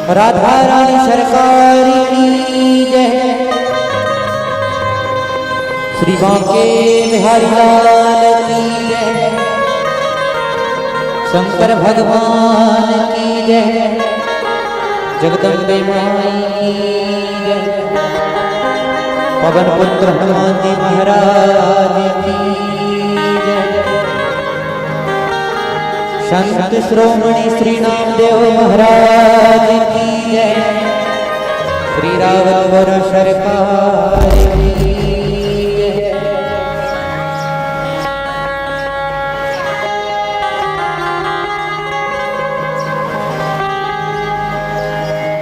राधा रानी सरकार की जय। श्री बांके बिहारी लाल की जय। शंकर भगवान की जय। जगदम्बे माई की जय। पवन पुत्र हनुमान जी महाराज की जय। संत श्रोमणी श्री नामदेव महाराज की जय। श्री रावण सरकार की जय।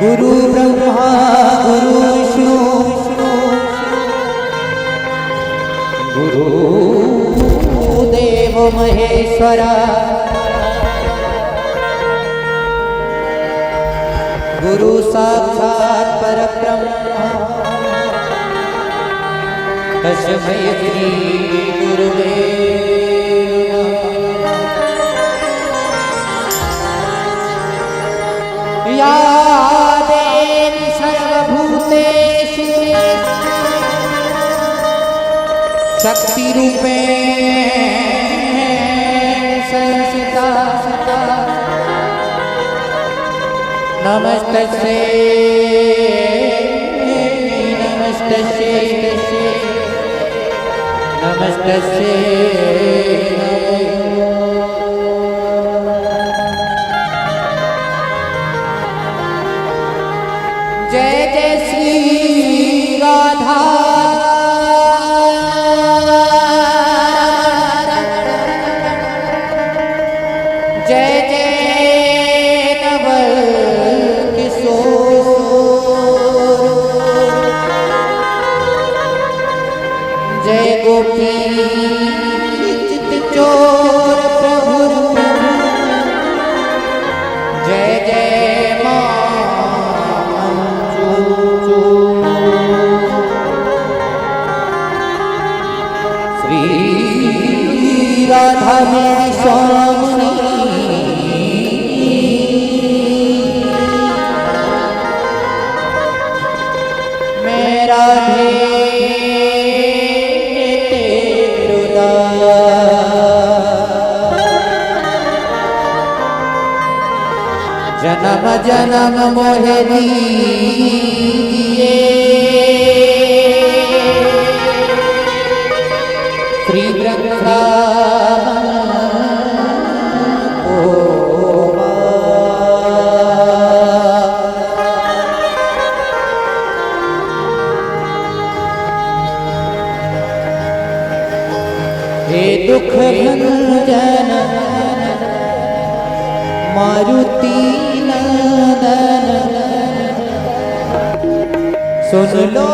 गुरु ब्रह्मा गुरु विष्णु गुरु देव महेश्वरा गुरु साक्षात् परब्रह्म तस्मै श्री गुरुवे नमः। या देवी सर्वभूतेषु शक्तिरूपेण संस्थिता नमस्तस्यै नमस्तस्यै नमस्तस्यै जय जय श्री राधा जय जय नवल जय गोपी चित चोर प्रभु जय जय श्री राधा मेरी स्वामी मेरा जन्म जन्म मोहे दीजिए श्री वृंदावन को हे दुख भंजन मारुति नंदन सुन लो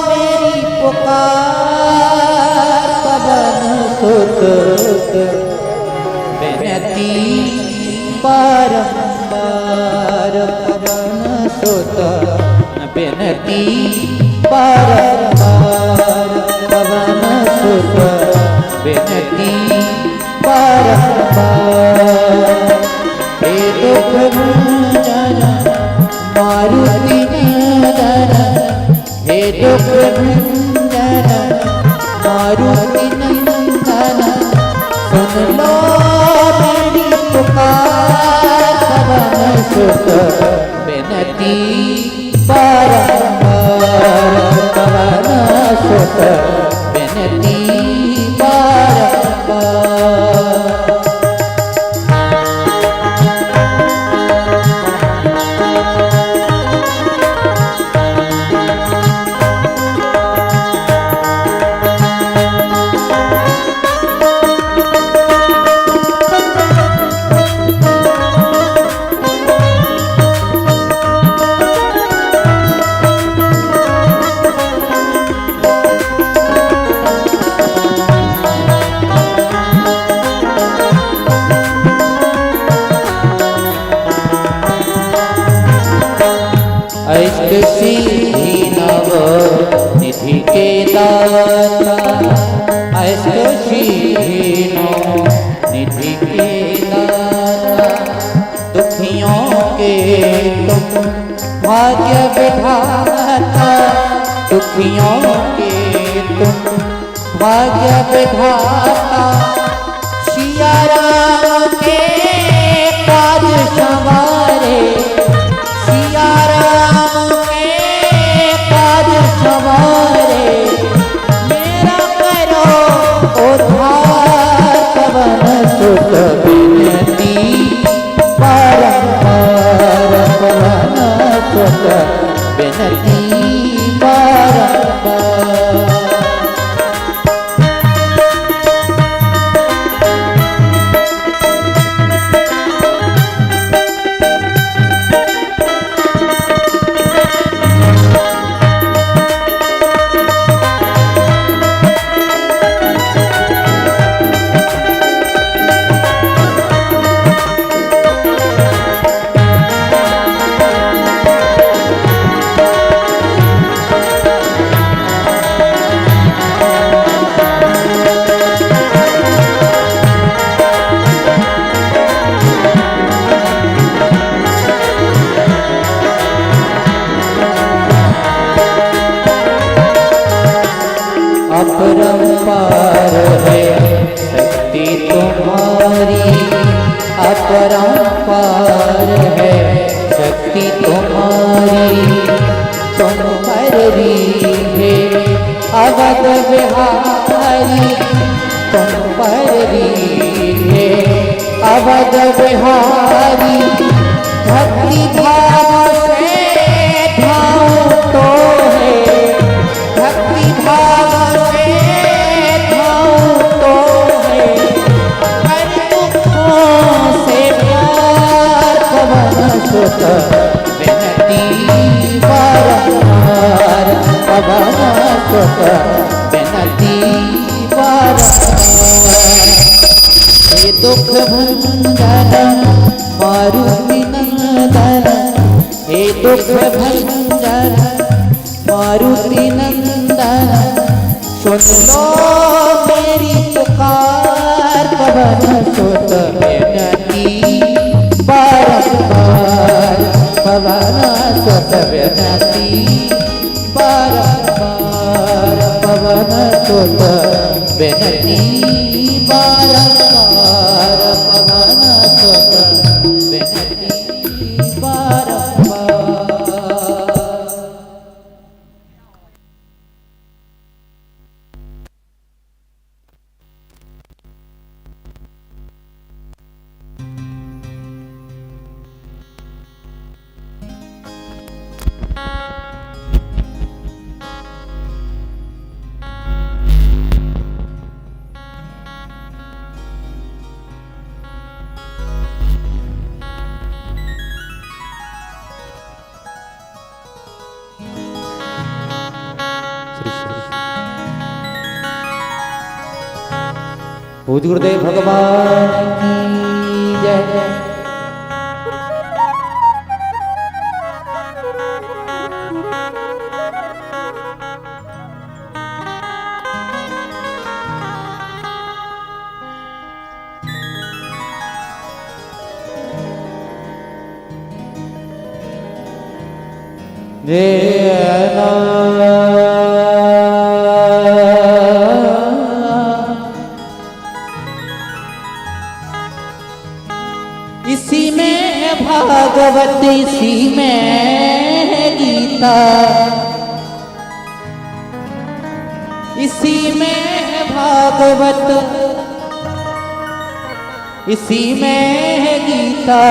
मेरी पुकार पवन सुत विनती बारंबार पवन सुत विनती बारंबार पवन सुत विनती बारंबार हे दुख भंजन मारुति नंदन हे दुख भंजन मारुति नंदन सुन लो मेरी पुकार पवन सुत विनती बारंबार पवन सुत विनती बारंबार सिद्धि नव निधि के दाता अष्ट सिद्धि नव निधि के दाता दुखियों भाग्य विधाता दुखियों के तुम भाग्य विधाता सिया राम के काज संवारे सिया राम के काज संवारे मेरा करो उद्धार पवन सुत विनती बारंबार पवन सुत विनती बारंबार। अपरंपार है शक्ति तुम्हारी अपरंपार है शक्ति तुम्हारी तुम हरि है अवध बिहारी तुम हरि है अवध बिहारी भक्ति भाव से ध्यान तो है भक्ति भाव सुत विनती बारंबार पवन सुत विनती बारंबार। हे दुख भंजन मारुति नंदन हे दुख भंजन मारुति नंदन सुन लो मेरी पुकार पवन सुत विनती बारंबार पवन सुत विनती बारंबार पवन सुत विनती बारंबार पवन सुत विनती बारंबार। पूज्य गुरुदेव भगवान की जय। इसी में भागवत इसी में गीता इसी में भागवत इसी में गीता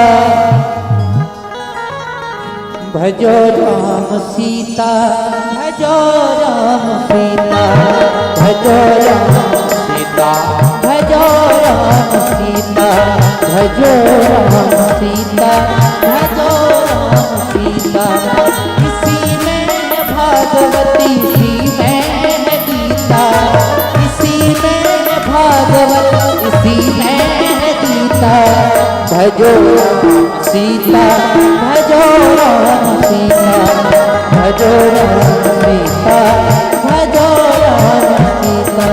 भजो राम सीता भजो राम सीता भजो राम सीता भजो राम सीता भजो राम सीता भजो राम सीता। इसी में भागवती इसी में गीता इसी में भागवत इसी में गीता भजो राम सीता भजो राम सीता भजो राम सीता भजो राम सीता।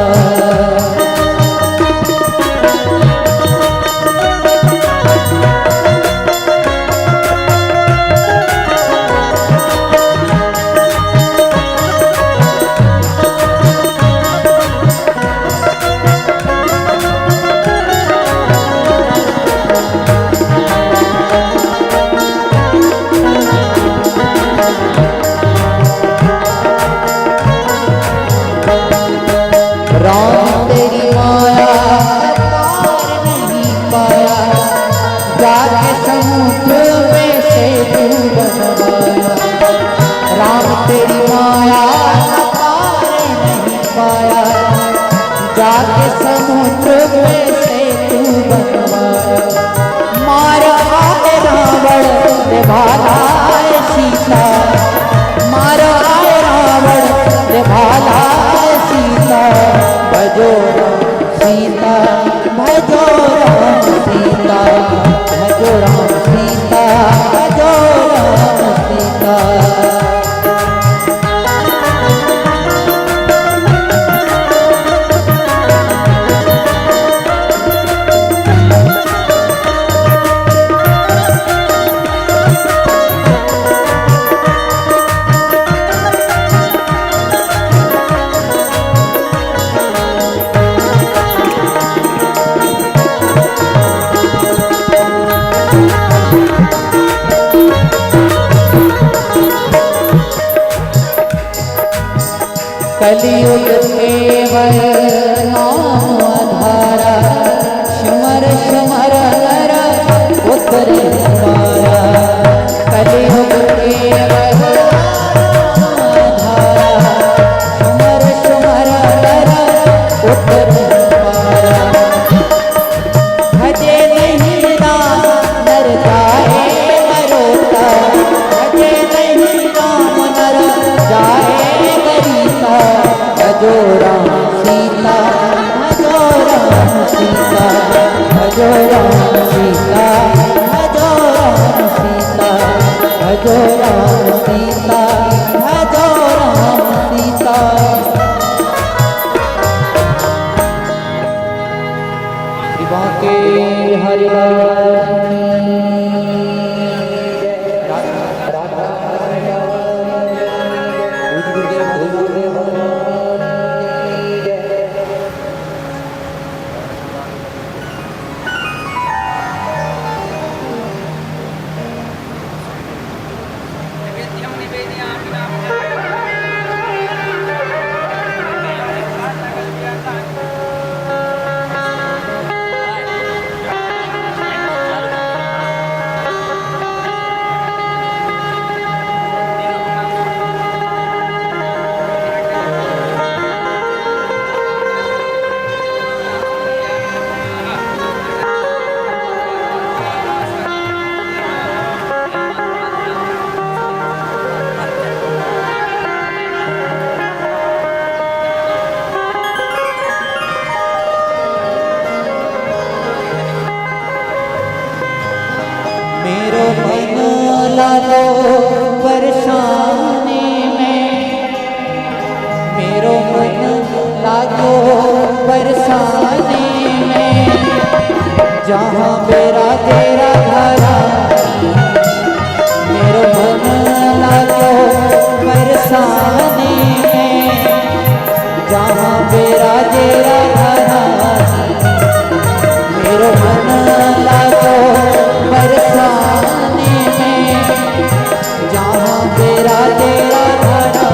पुत्र से तू बनवाया। मारा आए रावण रे भाला सीता, मारा आए रावण रे भाला सीता। भजो राम सीता, भजो राम सीता, भजो राम सीता, भजो राम सीता। कलियुग केवल नाम आधारा, स्मर स्मर नर उतरे द्वारा। कलियुग केवल नाम आधारा, स्मर स्मर नर उतरे द्वारा। भजे नहीं राम नर जाए मरोता, भजे नहीं राम नर जाए गरीता। भजो राम सीता, भजो राम सीता, भजो राम सीता, भजो राम सीता, भजो राम सीता, भजो राम सीता। बांके हरिलाल मेरो मन लागो परेशानी में, मेरो मन लागो परेशानी में। जहाँ मेरा तेरा धरा, मेरो मन लागो परेशानी में। जहाँ मेरा तेरा धरा, मेरो मन लागो परेशानी में। जहाँ मेरा तेरा धरा।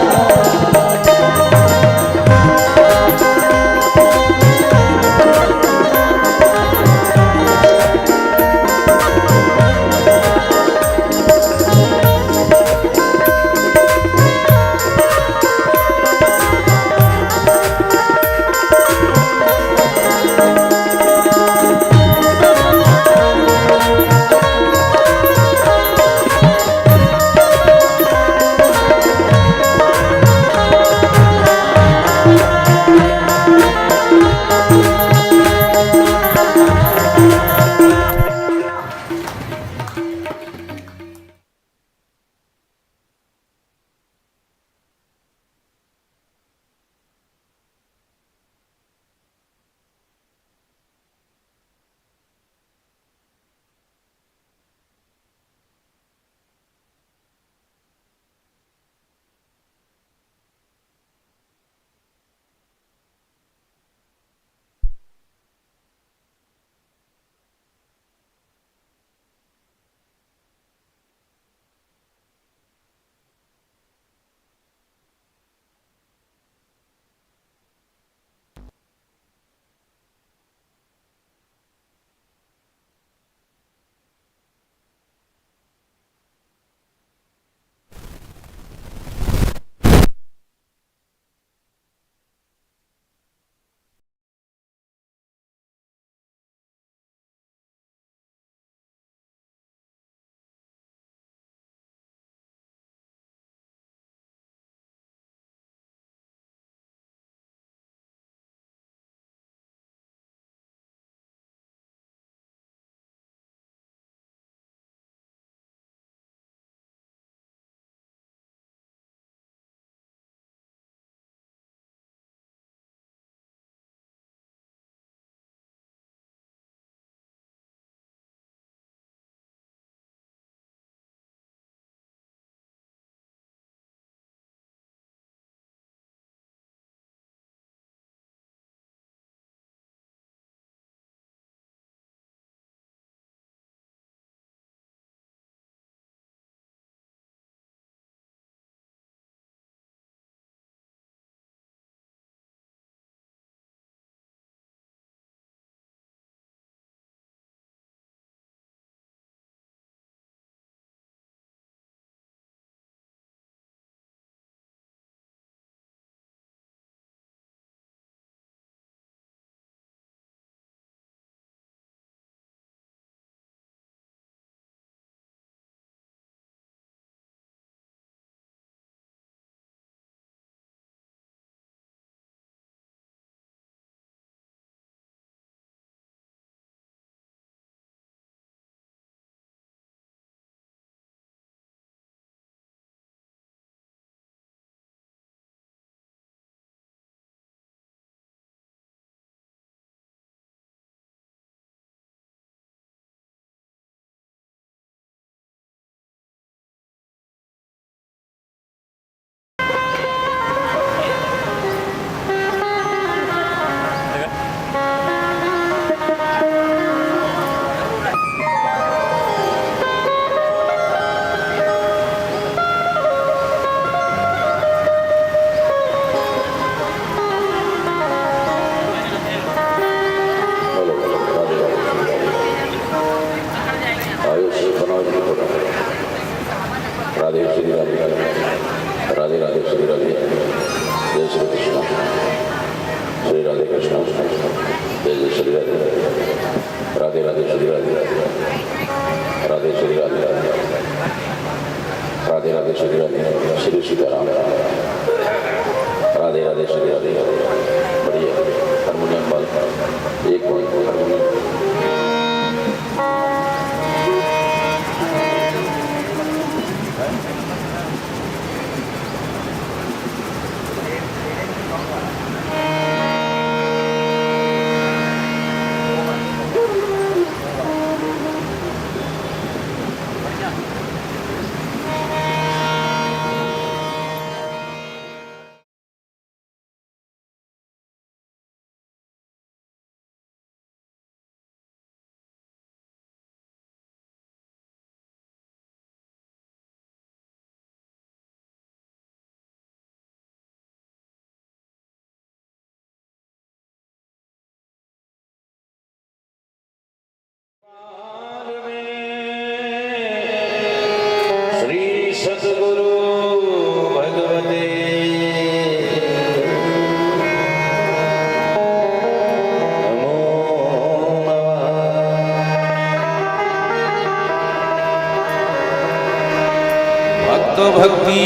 तो भक्ति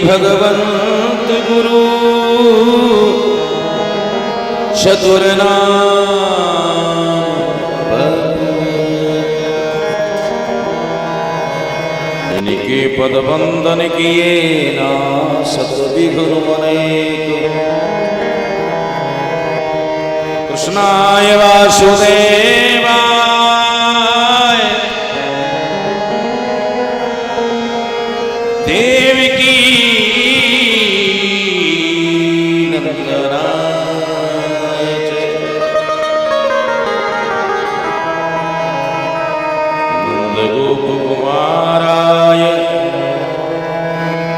भगवंत गुरु चतुर इनके पद बंदन किए ना सतविघ्न अनेक। कृष्णाय वासुदेवाय देवकी नंदनाय च नंदगोपकुमाराय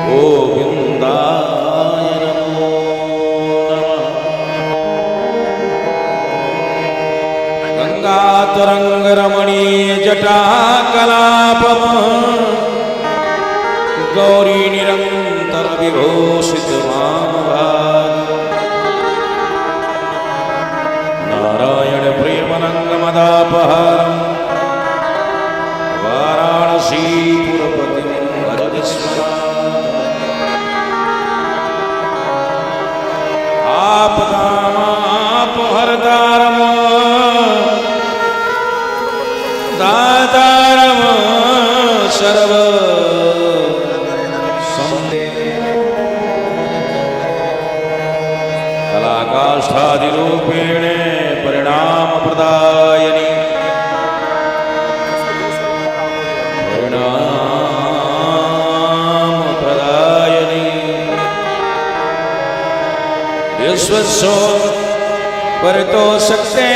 गोविंदाय नमो नमः। गंगातरंगरमणीय जटाकलापम गौरी निरंतर विभूषित नारायण प्रियमनंगमदापहारम वाराणसीपुरपतिं आपदामापहर्तारम् दातारम् सर्व कलाकाष्ठादिरूपेण परिणाम प्रदायिनी विश्वसो परतो शक्ते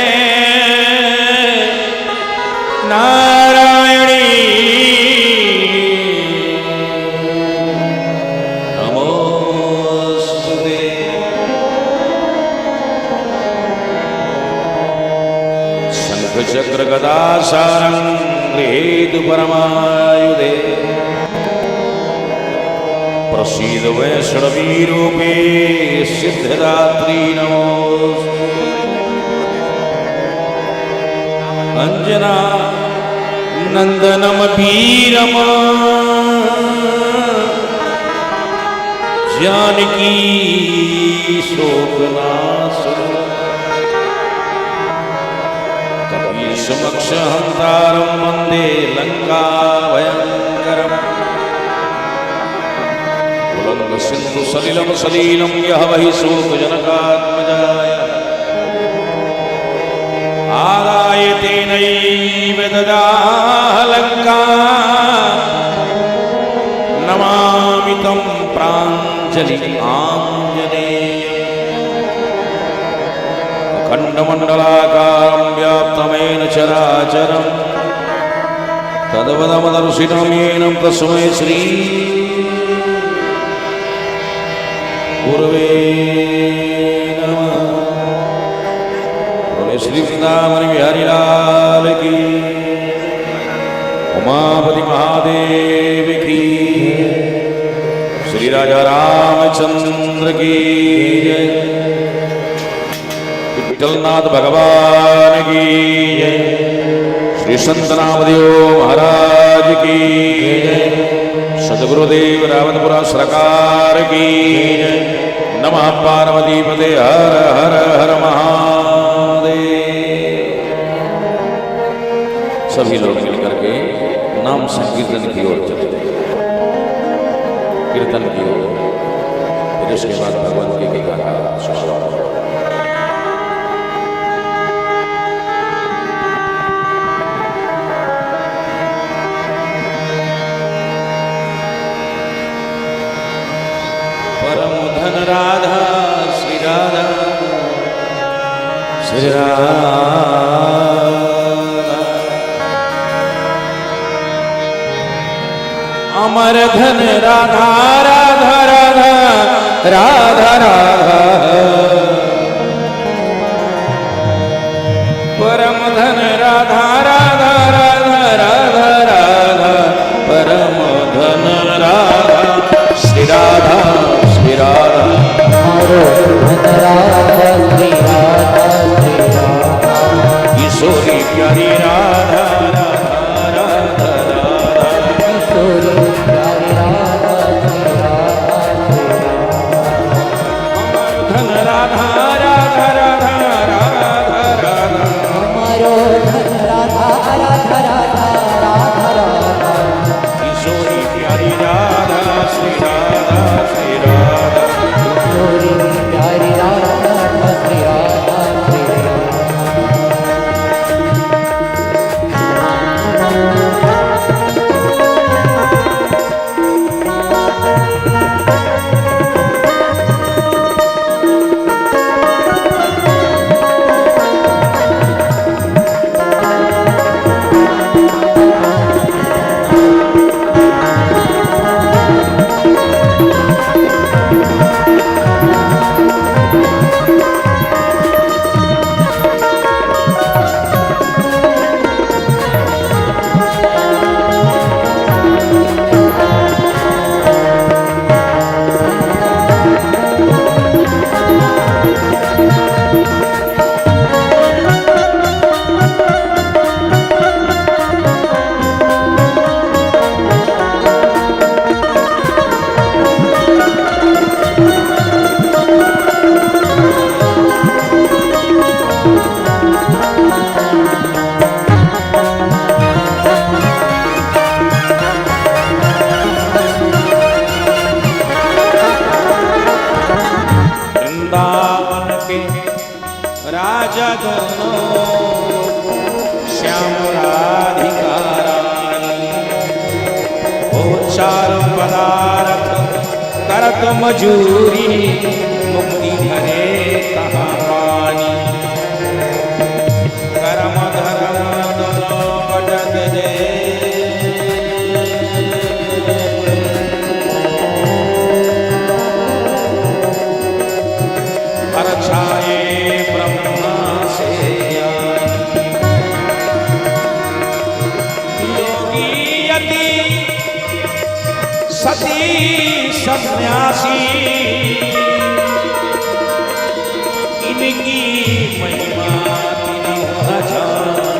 नारायणी नमोस्तुते। शंख चक्र गदा सारं गृहीत परमायुधे प्रसीद वैष्णवी रूपे सिद्धदात्री नमोस्तुते। अंजना नंदनम वीरम जानकी शोकनाशनम कपि समक्ष हंतारम वंदे लंका भयंकरम। उल्लंघ सिंधु सलिलम सलीलम यह वही शोक जनकात्मजाय आदाय तेनैव ददाह लंका नमामि तं प्राञ्जलि आञ्जनेयम्। अखण्डमण्डलाकारं व्याप्तमेन चराचरं तद्वदमदर्शिनं येन तस्मै श्री गुरवे नमः। श्री वृंदावन बिहारी लाल की, उमापति महादेव की, श्री राजा रामचंद्र की जय, विठलनाथ भगवान की जय, श्री संत नामदेव महाराज की जय, सद्गुरुदेव रावतपुरा सरकार की जय। नमः पार्वती पते हर हर हर महादेव। सभी लोग मिलकर के नाम संकीर्तन की ओर चले, कीर्तन की ओर। फिर उसके बाद भगवान की गीता का स्वागत। परम धन राधा श्री राधा श्री राधा अमर धन राधा राधा राधा राधा राधा परम धन राधा राधा राधा राधा राधा परम धन राधा श्री राधा श्री राधा किशोरी प्यारी राधा राधा राधा राधा किशोरी प्यारी राधा चार पदार्थ करत मजूरी मुक्ति धरे कहाँ पानी कर्म धर्म दोनों बटत जे हर छाए ब्रह्मा से योगी यति सती सन्यासी इनकी महिमा तीनों जानी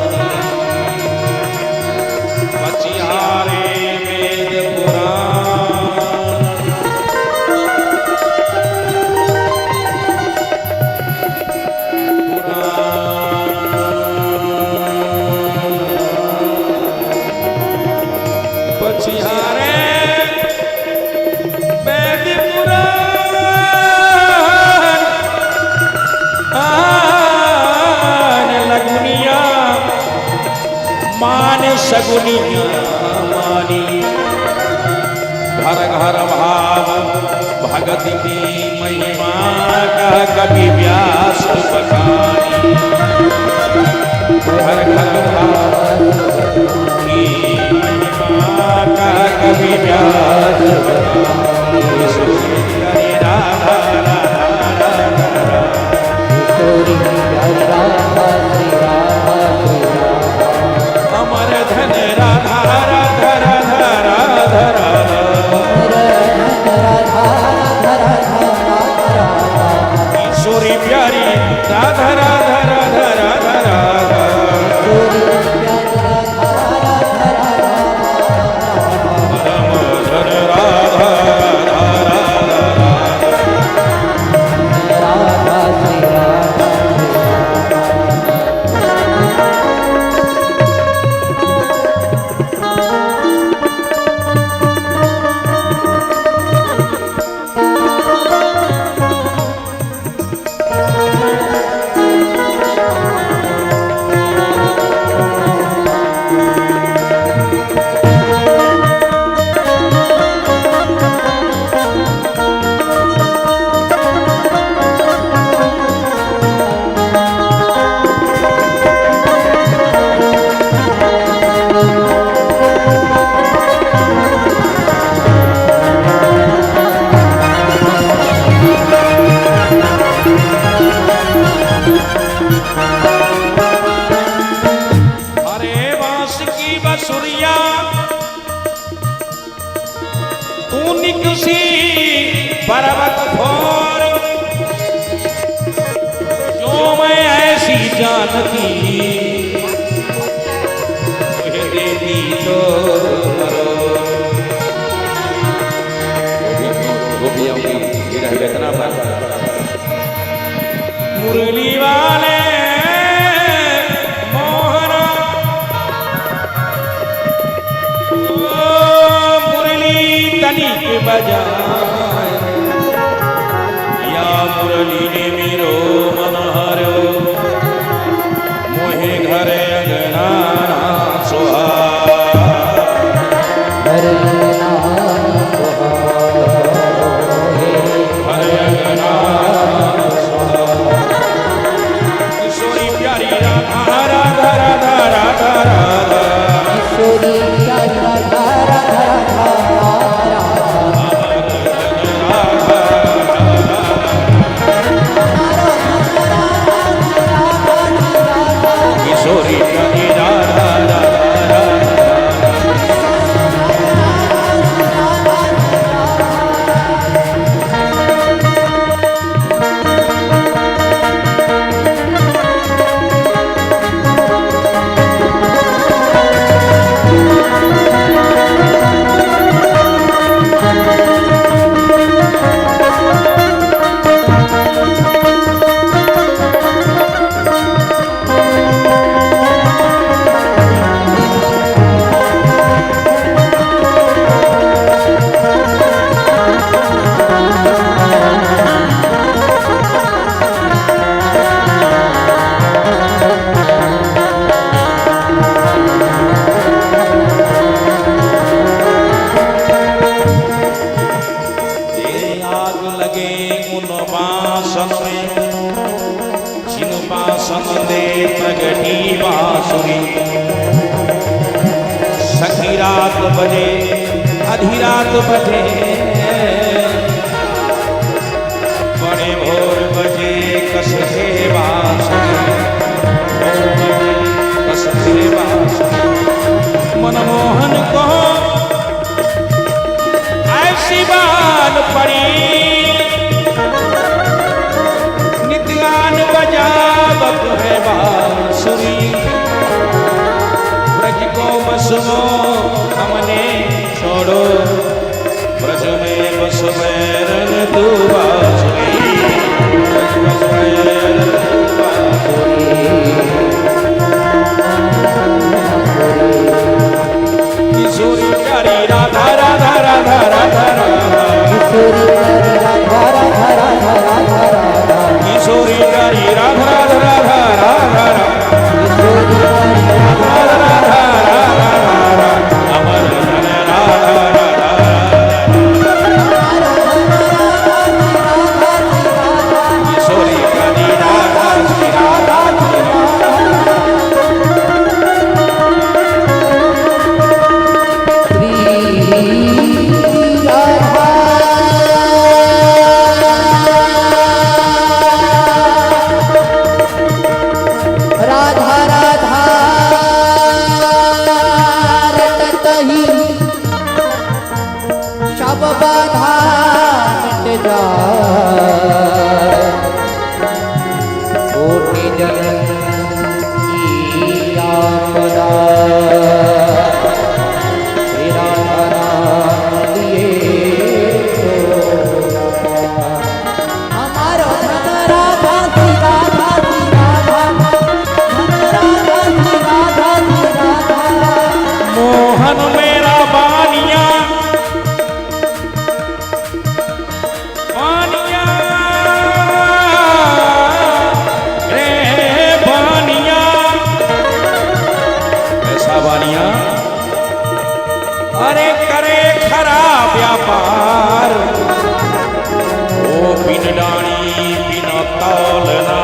बचिहारे वेद पुराण बचिहारे सगुनिया मानी घर घर भाव भगत की महिमा कह कवि व्यास बखानी घर घर भाव की महिमा कह कवि व्यास बखानी राधा राधा अमर धन राधा राधा राधा राधा राधा ईश्वरी प्यारी राधा राधा राधा राधा राधा धन राधा पर्वत भोर जो मैं ऐसी जानती तुझे देती तो मुरली वाले मोहना मुरली तनिक बजा मुरली ने मेरो मन हरो मोहे घरे अंगना सोहा घरे अंगना सोहा किशोरी प्यारी राधा राधा राधा राधा राधा किशोरी प्यारी राधा राधा राधा राधा रात बजे आधी रात बजे बड़े भोर बजे कसके बांसुरी कसके बांसुरी मनमोहन को ऐसी बाल पड़ी नित्यान बजावत है बांसुरी ब्रज को बसो हमने छोड़ो ब्रज में बस बैरन तू बांसुरी ब्रज बस बैरन तू बांसुरी किशोरी प्यारी राधा राधा राधा राधा राधा किशोरी प्यारी राधा राधा राधा राधा राधा किशोरी प्यारी राधा राधा राधा राधा राधा किशोरी प्यारी राधा राधा राधा राधा अमर धन राधा राधा किशोरी प्यारी राधा श्री राधा अरे करे खरा व्यापार ओ बिन डाणी बिन तौलना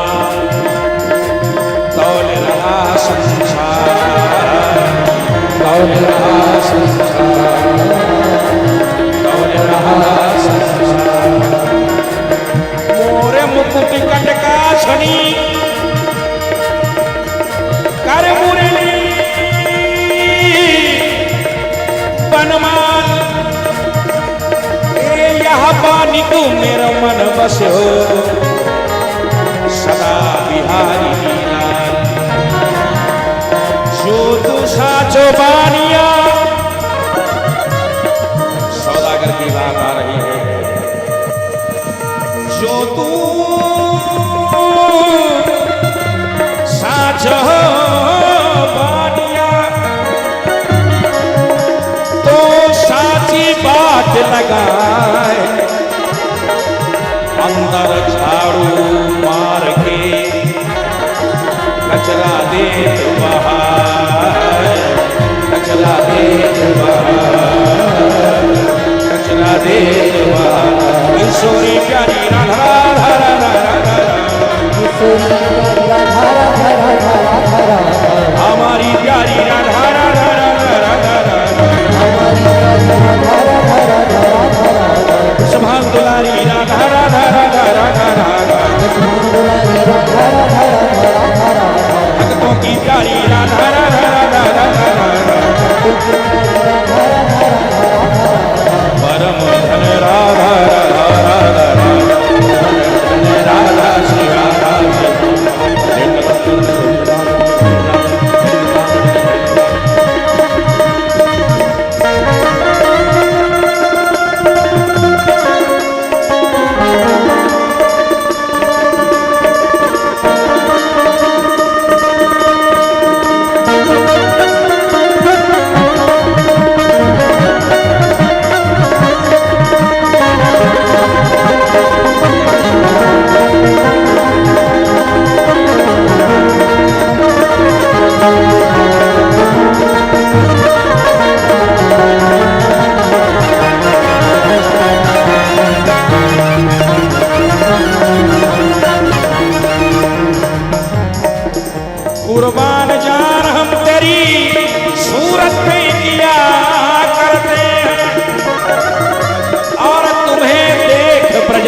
तौल रहा संसार तौल रहा संसार तौल रहा संसार मोरे मुकुट कटका छड़ी कर मुरली बनमाल यह पानी तू मेरा मन बसो सदा बिहारी लाल जो तू साचो बानिया सौदागर की बात आ रही है जो तू साचो बात लगाए अंदर झाड़ू मार के कचरा दे बाहर कचरा दे बाहर कचरा दे बाहर किशोरी प्यारी राधा राधा राधा किशोरी प्यारी राधा राधा राधा राधा हमारी प्यारी राधा राधा राधा राधा हमारी प्यारी राधा राधा राधा राधा सुभान दुलारी राधा राधा राधा राधा राधा सुभान दुलारी राधा राधा राधा राधा राधा भक्तों की प्यारी राधा राधा राधा राधा राधा परम धन राधा राधा राधा राधा श्री राधा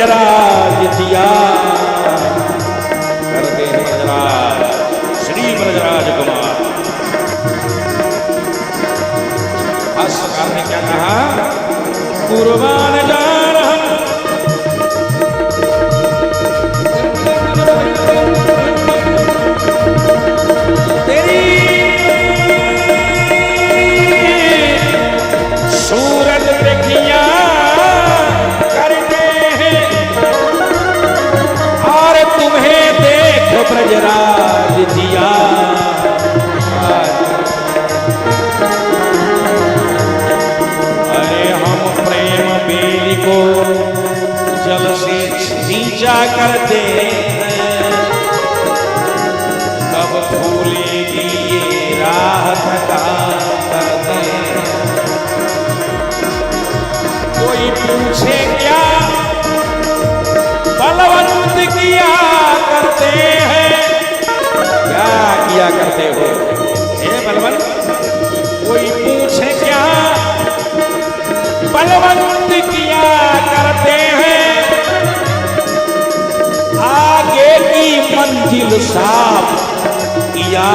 ब्रजराज जिया करते हैं ब्रजराज श्री ब्रजराज कुमार। भाष्यकार ने क्या कहा? कुर्बान जा रहा तेरी सूरत देखिया करते हैं और तुम्हें देख ब्रजराज जिया। अरे हम प्रेम बेल को जल से सींचा करते हैं, कब फूलेगी ये राह थका करते हैं। कोई पूछे क्या बलवंत किया करते हैं, क्या किया करते हो हे बलवंत? कोई पूछे क्या बलवंत किया करते हैं, आगे की मंजिल साफ किया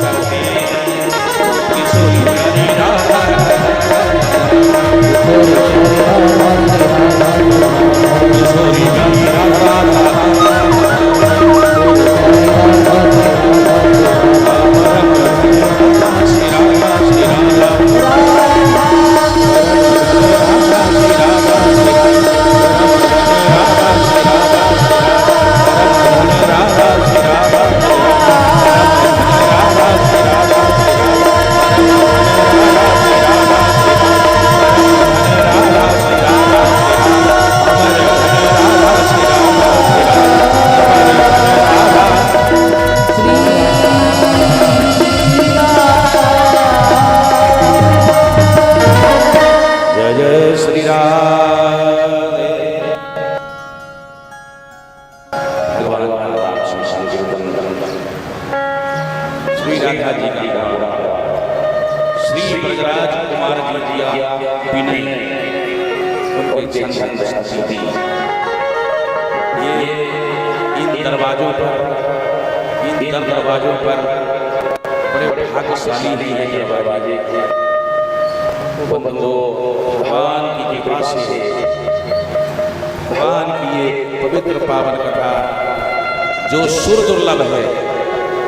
करते हैं। किशोरी प्यारी राधा किशोरी प्यारी राधा दरवाजों पर बड़े भाग्यशाली हैं ये दरवाजे। वो बंदो भगवान की कृपा से भगवान की ये पवित्र पावन कथा जो सुर दुर्लभ है,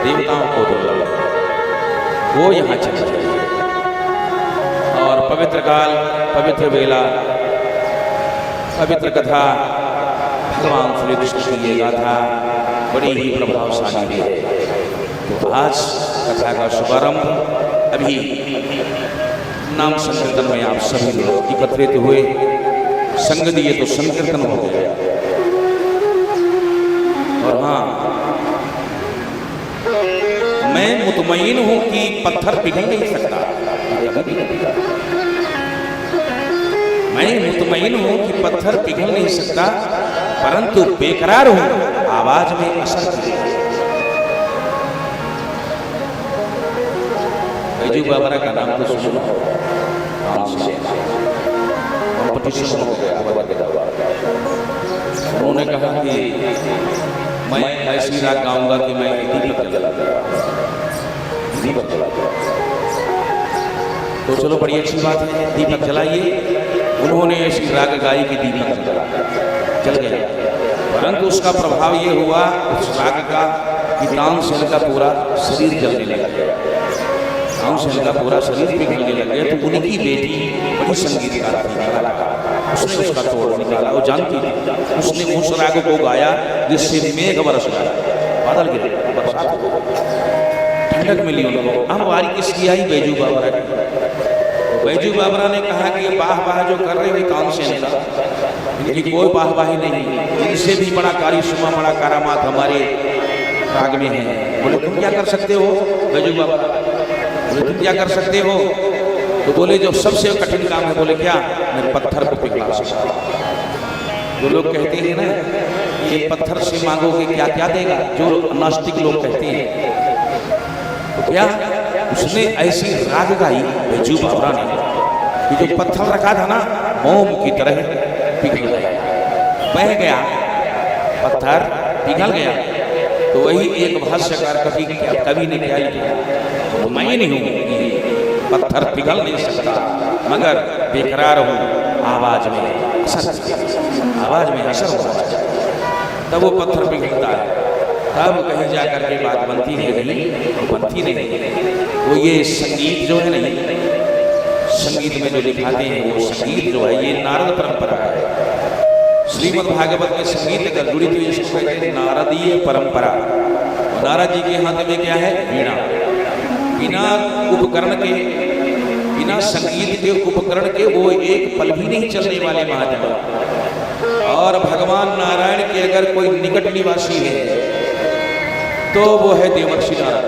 देवताओं को दुर्लभ है, वो यहाँ चल रही है। और पवित्र काल, पवित्र वेला, पवित्र कथा भगवान श्री कृष्ण की ये गाथा बड़ी ही प्रभावशाली है। तो आज कथा का शुभारंभ अभी नाम संकीर्तन में आप सभी लोग एकत्रित हुए, संग दिए तो संकीर्तन हो गया। और हाँ, मैं मुतमईन हूं कि पत्थर पिघल नहीं सकता। मैं मुतमईन हूं कि पत्थर पिघल नहीं सकता, परंतु बेकरार हूं आवाज में असर करेगा। बैजू बाबा का नाम तो सुनो, कंपटीशन हो गया। उन्होंने कहा कि मैं ऐसी राग गाऊंगा कि मैं दीपक जलाऊंगा। तो चलो बड़ी अच्छी बात है, दीपक जलाइए। उन्होंने ऐसी राग गाई कि दीपक जल गया, परंतु उसका प्रभाव ये हुआ उस राग का कि तानसेन का पूरा शरीर जलने लग गया, तानसेन का पूरा शरीर पिघलने लग गया। तो उनकी बेटी बड़ी संगीतकार थी, उसने उसका तोड़ निकाला। वो जानती थी, उसने उस राग को गाया जिससे मेघ बरस गया, बादल गिरे, बरसात हो गई, ठंडक मिली उनको। अब वारी किसकी आई? बैजू बाबरा की। बैजू बाबरा ने कहा कि ये वाह वाह जो कर रहे हो तानसेन का, इनकी कोई वाहवाही नहीं, इनसे भी बड़ा कारिश्मा, बड़ा करामात हमारे राग में है। बोले तुम क्या कर सकते हो बैजू बाबा? बोले तुम क्या कर सकते हो? तो बोले जो सबसे कठिन काम है। बोले क्या? मैं पत्थर को पिघला सकता। जो लोग कहते हैं ना ये पत्थर से मांगोगे क्या क्या देगा, जो नास्तिक लोग कहते हैं, तो क्या उसने ऐसी राग गाई बैजू बाबरा ने कि जो पत्थर रखा था ना मोम की तरह पिघल गया। बह गया, पत्थर पिघल गया। तो वही एक भाष्यकार कवि ने क्या लिखा, तो मैं नहीं हूँ पत्थर पिघल नहीं सकता, मगर बेकरार हूँ आवाज में असर होना चाहिए, तब वो पत्थर पिघलता है। तब कहीं जा करके बात बनती नहीं, बनती नहीं। वो ये संगीत जो है नहीं, संगीत में जो दिखाते हैं वो संगीत जो है ये नारद परंपरा है। श्रीमद् भागवत में संगीत अगर जुड़ी तो इसको कहते हैं नारदीय परंपरा। नारद जी के हाथ में क्या है, वीणा। बिना उपकरण के, बिना संगीत के उपकरण के वो एक पल भी नहीं चलने वाले महादेव। और भगवान नारायण के अगर कोई निकट निवासी है तो वो है देवर्षि नारद।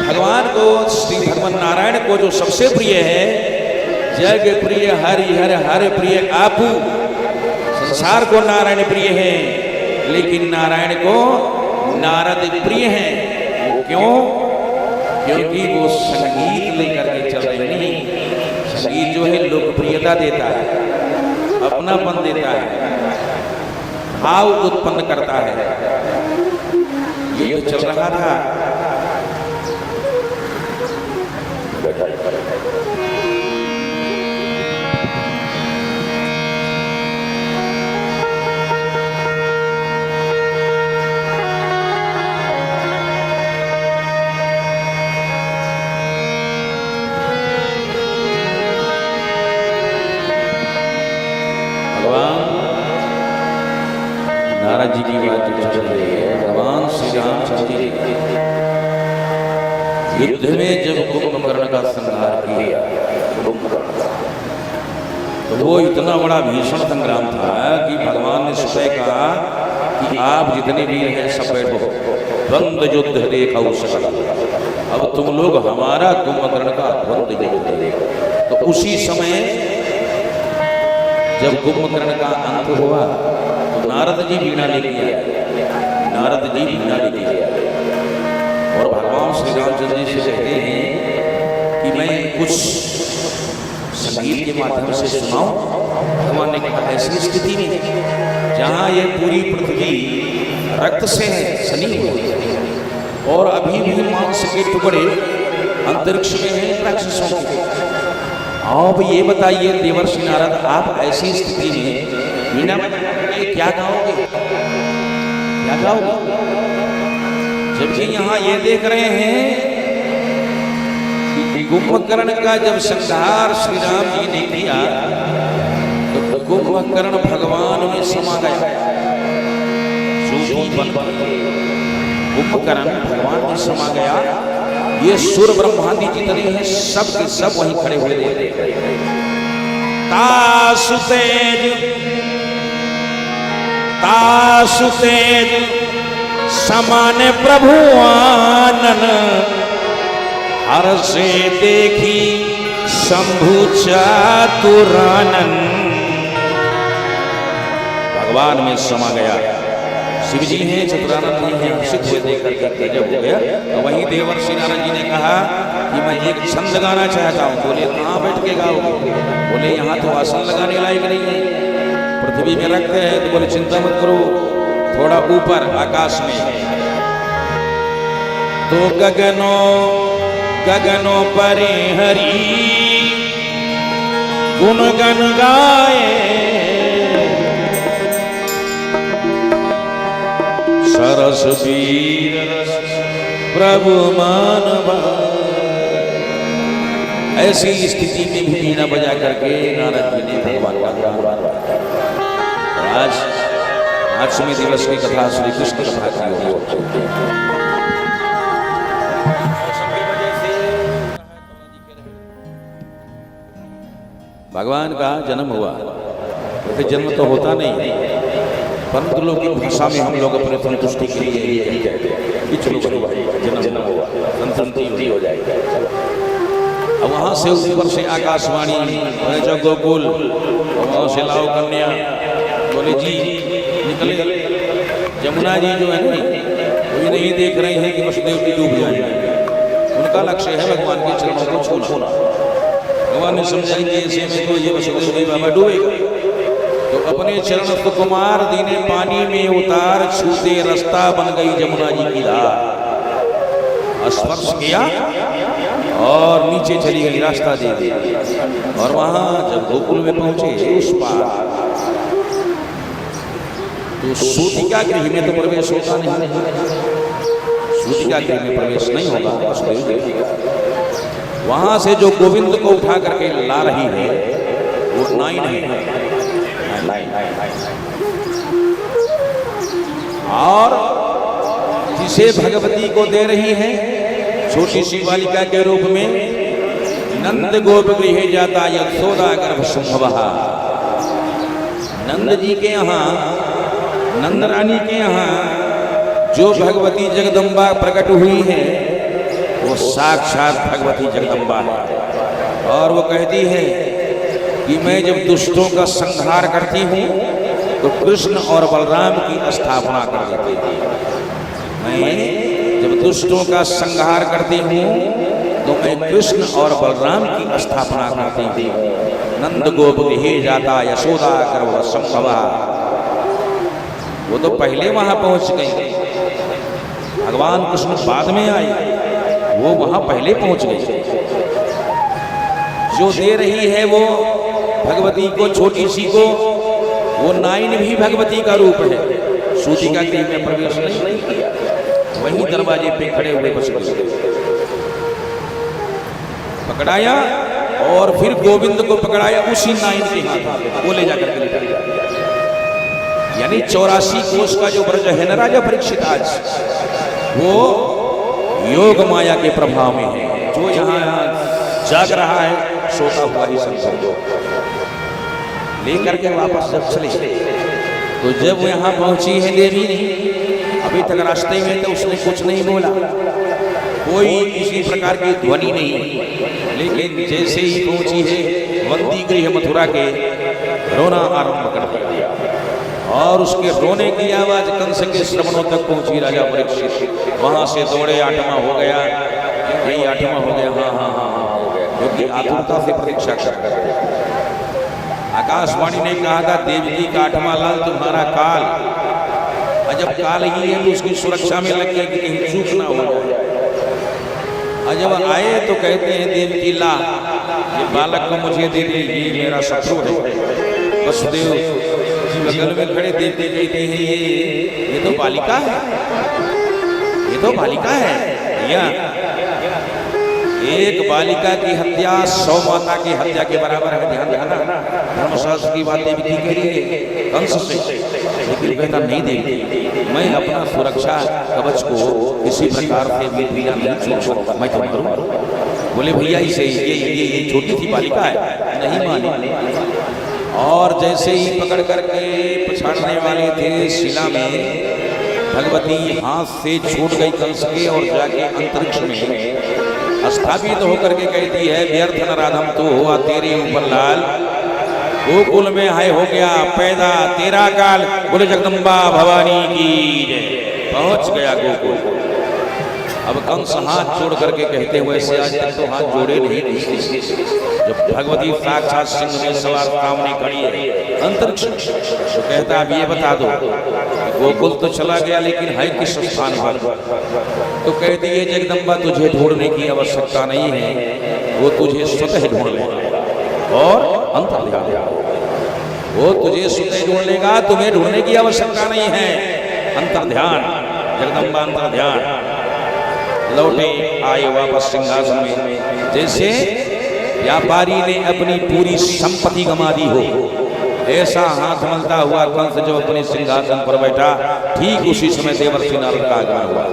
भगवान को, श्री भगवान नारायण को जो सबसे प्रिय है, जग प्रिय हरि हर हर प्रिय आपू। संसार को नारायण प्रिय है, लेकिन नारायण को नारद प्रिय है। क्यों? क्योंकि वो संगीत लेकर के चल रहे नहीं। संगीत जो है लोकप्रियता देता है, अपनापन देता है, भाव उत्पन्न करता है। ये तो चल रहा था। नारद जी की बात जो चल रही है, भगवान श्री रामचंद्र युद्ध में जब कुंभकर्ण का संहार किया, तो वो इतना बड़ा भीषण संग्राम था कि भगवान ने स्वयं कहा कि आप जितने वीर हैं सब बैठो, द्वंद्व युद्ध देखा सकल। अब तुम लोग हमारा कुंभकर्ण का द्वंद्व युद्ध देखो। तो उसी समय जब कुंभकर्ण का अंत हुआ, नारद जी वीणा लेके आए, नारद जी वीणा लेके आए और भगवान श्री रामचंद्र जी से कहते हैं कि मैं कुछ संगीत के माध्यम से सुनाऊं। भगवान ने कहा ऐसी स्थिति में जहां ये पूरी पृथ्वी रक्त से है, सनी हुई और अभी भी मांस के टुकड़े अंतरिक्ष में हैं राक्षसों के। अब ये बताइए देवर्षि नारद, आप ऐसी स्थिति में वीणा क्या गाओगे, क्या गाओगे? जबकि यहाँ ये देख रहे हैं कि कुंभकर्ण का जब संहार श्री राम जी ने किया तो कुंभकर्ण भगवान में समा गया। कुंभकर्ण भगवान में समा गया। ये सुर ब्रह्मादि जितने हैं सब के सब वहीं खड़े हुए थे। तासु तेज समान प्रभु आनन, हर से देखी शंभु चातुरानन। भगवान में समा गया। शिव जी हैं, चतुरानंद जी हैं, हर्षित हुए देख करके गजब हो गया। तो वहीं देवर्षि नारद जी ने कहा कि मैं एक छंद गाना चाहता हूँ। बोले कहाँ बैठ के गाओगे? बोले यहाँ तो आसन लगाने लायक नहीं है, पृथ्वी में रखते हैं। तो बोले चिंता मत करो, थोड़ा ऊपर आकाश में तो गगनों परे हरि गुण गन गाए, सरस वीर प्रभु मानवा। ऐसी स्थिति में भी वीणा बजा करके नारद जी ने भगवान का गुणगान। आज 8वें दिवस की कथा श्री कृष्ण कथा की होगी। भगवान का जन्म हुआ, वैसे जन्म तो होता नहीं, परंतु लोग की भाषा में हम लोग अपने संतुष्टि के लिए यही कहते हैं कि चलो भाई जन्म हुआ, संतुष्टि हो जाएगी। अब वहाँ से ऊपर से आकाशवाणी जो गोकुल, वहाँ से लाओ कन्या, बोले जी निकले। जमुना जी जो है ना, कोई नहीं देख रहे हैं कि वसुदेव जी डूब जाएंगे। उनका लक्ष्य है भगवान के चरणों को छूना। भगवान ने समझा कि ऐसे में तो ये वसुदेव जी बाबा डूबेगा, तो अपने चरण सुकुमार दीने पानी में उतार, छूते रास्ता बन गई जमुना जी की धार। स्पर्श किया और नीचे चली गई, रास्ता दे दिया। और वहां जब गोकुल में पहुंचे उस पार, तो सूतिका गृह में तो प्रवेश होता नहीं, सूतिका गृह में प्रवेश नहीं होगा वसुदेव। वहां से जो गोविंद को उठा करके ला रही है वो नाई नहीं है, और जिसे भगवती को दे रही है छोटी सी बालिका के रूप में, नंद गोप गृह जाता यशोदा गर्भ संभवा। नंद जी के यहाँ, नंद रानी के यहाँ जो भगवती जगदम्बा प्रकट हुई है वो साक्षात भगवती जगदम्बा है। और वो कहती है कि मैं जब दुष्टों का संहार करती हूँ तो कृष्ण और बलराम की स्थापना कर देती हूँ। मैं जब दुष्टों का संहार करती हूँ तो मैं कृष्ण और बलराम की स्थापना करती हूँ। नंद गोप गृह जाता यशोदा गर्भ संभवा। वो तो पहले वहां पहुंच गई, भगवान कृष्ण बाद में आए, वो वहां पहले पहुंच गए। जो दे रही है वो भगवती को, छोटी सी को, वो नाइन भी भगवती का रूप है। सूतिका गृह में प्रवेश नहीं किया, वहीं दरवाजे पे खड़े हुए बस पकड़ाया और फिर गोविंद को पकड़ाया उसी नाइन के हाथ, वो ले जाकर के लिटाया। यानी 84 कोष का जो ब्रज है ना राजा परीक्षित, आज वो योग माया के प्रभाव में है। जो यहाँ जाग रहा है सोता हुआ ही समझो। लेकर के वापस जब चले तो जब वो यहाँ पहुंची है देवी ने, अभी तक रास्ते में तो उसने कुछ नहीं बोला, कोई किसी प्रकार की ध्वनि नहीं, लेकिन जैसे ही पहुंची है वंदी गृह मथुरा के, रोना आरंभ कर दिया। और उसके रोने की आवाज कंस के श्रवणों तक पहुंची राजा परीक्षित। वहां से दौड़े, आठवां हो गया, यही आठवां हो गया, हाँ हाँ हाँ हो गया, क्योंकि आतुरता से प्रतीक्षा कर रहे थे। आकाशवाणी ने कहा था देवी जी का आठवां लाल तुम्हारा काल, और जब काल ही है तो उसकी सुरक्षा में लग गया कि कहीं चूक ना हो जाए। और जब आए तो कहते हैं देवी जी ला, ये बालक को मुझे दे दे, ये मेरा शत्रु है। वसुदेव बगल में खड़े देते कहते हैं ये तो बालिका है, ये तो बालिका है। या एक बालिका की हत्या 100 माता की हत्या के बराबर है। ध्यान रखना, धर्मशास्त्र की बातें भी कह रही है कंस से, लेकिन कहता नहीं देगी, मैं अपना सुरक्षा कवच को किसी प्रकार से भी पीड़ा नहीं छोड़ूंगा, मैं तो मरूं। बोले भैया इसे ये छोटी सी बालिका है, नहीं माने। और जैसे ही पकड़ करके पछाड़ने वाले थे शिला में, भगवती हाथ से छूट गई कंस के और जाके अंतरिक्ष में स्थापित होकर के कहती है व्यर्थ न राधम तो हुआ तेरे ऊपर लाल, गोकुल में हाय हो गया पैदा तेरा काल। बोले जगदम्बा भवानी की जय। पहुंच गया गोकुल। अब कंस हाथ जोड़ करके कहते हुए से आज तक तो हाथ जोड़े नहीं, जब भगवती साक्षात सिंह में सवार सामने खड़ी है अंतरिक्ष, तो कहता अब ये बता दो गोकुल तो चला गया लेकिन है किस स्थान पर? तो कहती है जगदम्बा तुझे ढूंढने की आवश्यकता नहीं है, वो तुझे स्वतः ढूंढ लेगा और अंतर्ध्यान, वो तुझे स्वतः ढूंढ लेगा, तुम्हें ढूंढने की आवश्यकता नहीं है। अंतर्ध्यान, जगदम्बा अंतर्ध्यान। लौटे आए वापस सिंहासन में, जैसे व्यापारी ने अपनी पूरी संपत्ति गंवा दी हो, ऐसा हाथ मलता हुआ कंस जो अपने सिंहासन पर बैठा, ठीक उसी समय देवर्षि नारद का आगमन हुआ,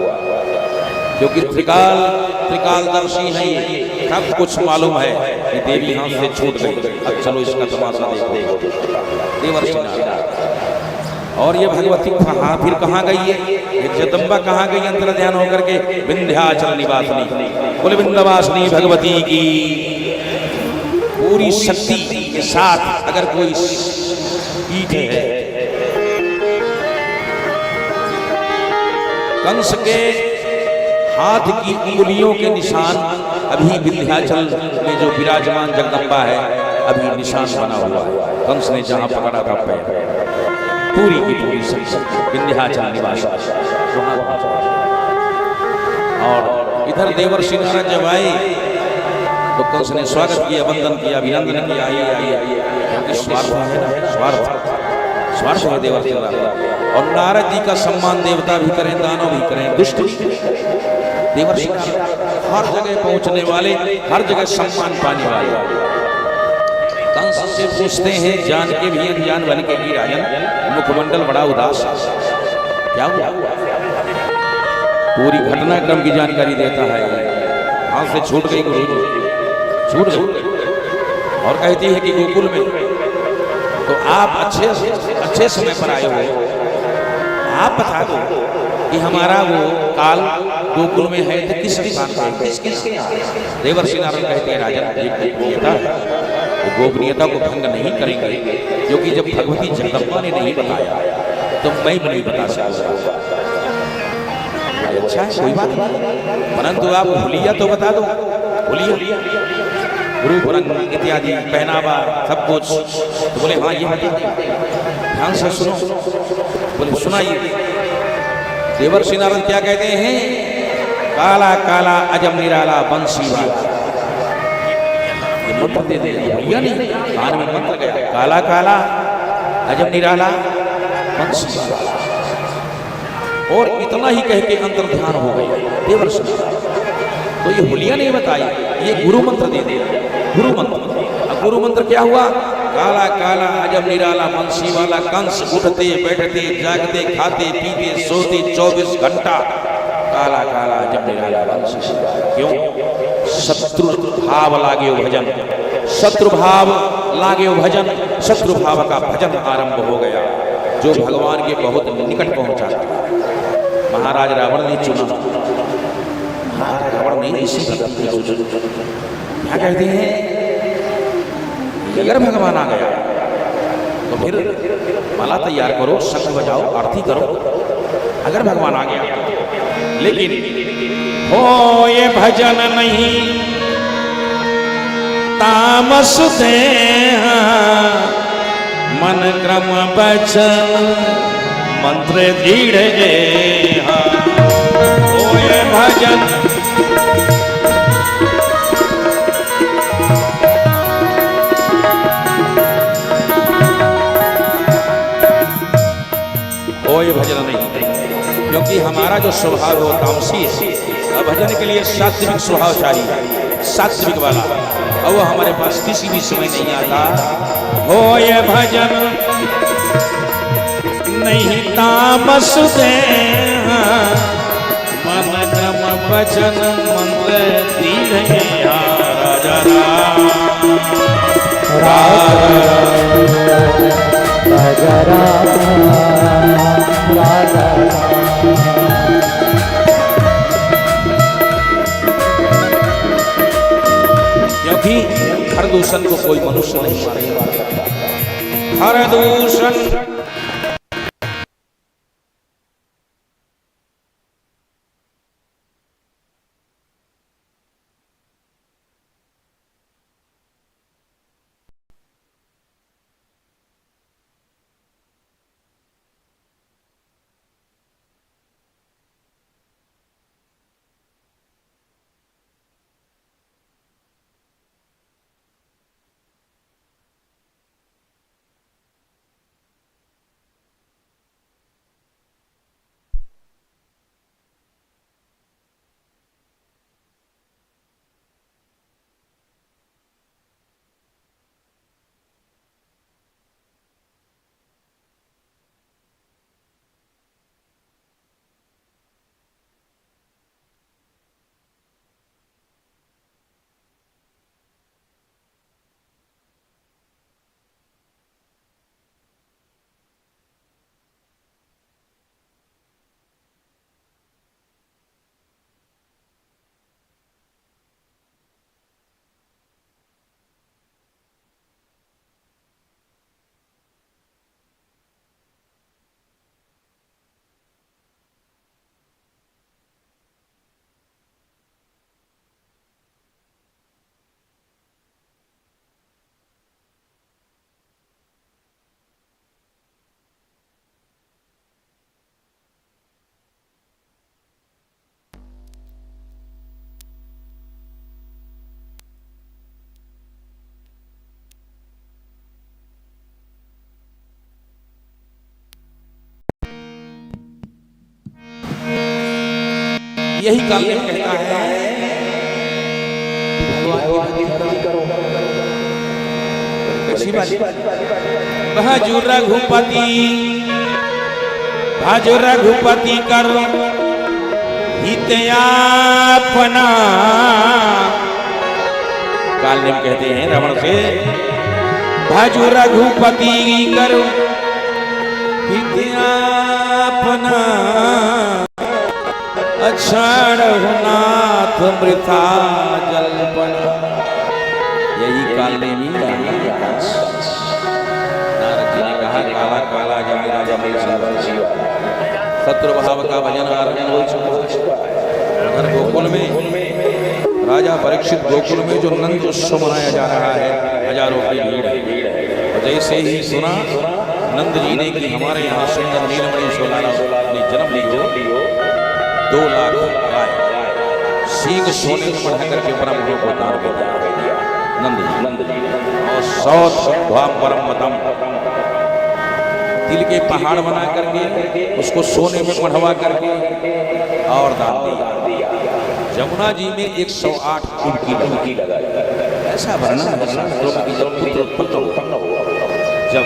क्योंकि त्रिकालदर्शी है, सब कुछ मालूम है कि देवी हाथ से छूट गई। अब चलो इसका तमाशा देखो। देवर्षि नारद और ये भगवती कहाँ फिर कहाँ गई है? ये जगदम्बा कहाँ गई अंतर ध्यान होकर के? विंध्याचल निवासिनी। बोले विंध्यवासिनी भगवती की पूरी शक्ति के साथ अगर कोई पीठ है, कंस के हाथ की उंगलियों के निशान अभी विंध्याचल में जो विराजमान जगदम्बा है अभी निशान बना हुआ है। कंस ने जहां पकड़ा था पैर, पूरी की पूरी शक्ति विंध्याचल निवास वहां पहुंचा। और इधर देवर्षि नारद जब आए तो कंस ने स्वागत किया, वंदन किया, अभिनंदन किया, आइए आइए, क्योंकि स्वार्थ है ना, स्वार्थ है देवर्षि नारद। और नारद जी का सम्मान देवता भी करें, दानव भी करें, दुष्ट भी करें। देवर्षि नारद हर जगह पहुंचने वाले, हर जगह सम्मान पाने वाले। कंस से पूछते हैं, जान के भी अज्ञान बन के की राजन, मुखमंडल बड़ा उदास, क्या हुआ? पूरी घटनाक्रम की जानकारी देता है। हाथ से छूट गई गुरु, छूट गई। और कहती है कि गोकुल में तो आप अच्छे समय पर आए हो, आप बता दो कि हमारा वो काल गोकुल में है तो किस स्थान पे, किसके? देवर्षि नारद कहते हैं, राजन ये गोपनीयता है, गोपनीयता को भंग नहीं करेंगे, क्योंकि जब भगवती जगदम्बा ने नहीं बताया तो मैं भी नहीं बता सकता। अच्छा है, कोई बात नहीं, परंतु आप हुलिया तो बता दो, हुलिया रूप रंग इत्यादि पहनावा सब कुछ। तो बोले हाँ ये बता, ध्यान से सुनो। बोले सुनाइए। देवर्षि नारद क्या कहते हैं? काला काला अजम निराला बंसी वाला, ये मंत्र दे दे, भैया नहीं, कान में मंत्र गया, काला काला अजम निराला बंसी वाला। और इतना ही कह के अंतर ध्यान हो गया देवर्षि नारद। तो ये हुलिया नहीं बताई, ये गुरु मंत्र दे दिया, गुरु मंत्र। अब गुरु मंत्र क्या हुआ? काला काला अजब निराला बंसी वाला कंस, उठते बैठते जागते खाते पीते सोते 24 घंटा काला काला अजब निराला बंसी। क्यों? शत्रु भाव लागे भजन, शत्रु भाव लागे भजन, शत्रु भाव का भजन आरंभ हो गया, जो भगवान के बहुत निकट पहुंचा। महाराज रावण ने चुना, रावण नहीं इसी क्या कहते हैं, अगर भगवान आ गया तो फिर माला तैयार करो, शंख बजाओ, आरती करो, अगर भगवान आ गया। लेकिन हो ये भजन नहीं तामस दे, मन क्रम बचन मंत्र दृढ़ जे, हो ये भजन ये भजन नहीं, क्योंकि हमारा जो स्वभाव है वो तामसी है। भजन के लिए सात्विक स्वभाव चाहिए, सात्विक वाला, और वो हमारे पास किसी भी समय नहीं आता। हो ये भजन नहीं तामस दे, मन क्रम वचन मंत्र दृढ़, राजा राम राजा राम राजा क्योंकि हर दूषण को कोई मनुष्य नहीं मारेगा, हर दूषण यही काल में कहता है कि भगवान की भक्ति करो। कैसी बात? भाजु रघुपति करो हित अपना। काल नेम कहते हैं रावण से, भाजु रघुपति करो हित अपना, अक्षण नाथ मृथा जल्पना। यही काल नेमी काला काला जमी राजा जीवा, शत्रु भाव का भजन आरंभ हो चुका। उधर गोकुल में राजा परीक्षित गोकुल में जो नंद उत्सव मनाया जा रहा है, हजारों की भीड़ है। और जैसे ही सुना नंद जी ने कि हमारे यहाँ सुंदर नीलमणि सोलाना ने जन्म लियो, 2 लाख गाय सींग सोने में बढ़ा करके ब्रह्म को दान दिया नंद जी। और 100 परम मतम तिल के पहाड़ बना करके उसको सोने में मढ़वा करके और दान दिया। जमुना जी में 108 डुबकी लगाई। ऐसा वर्णन है शास्त्रों में, जब पुत्र उत्पन्न हो, जब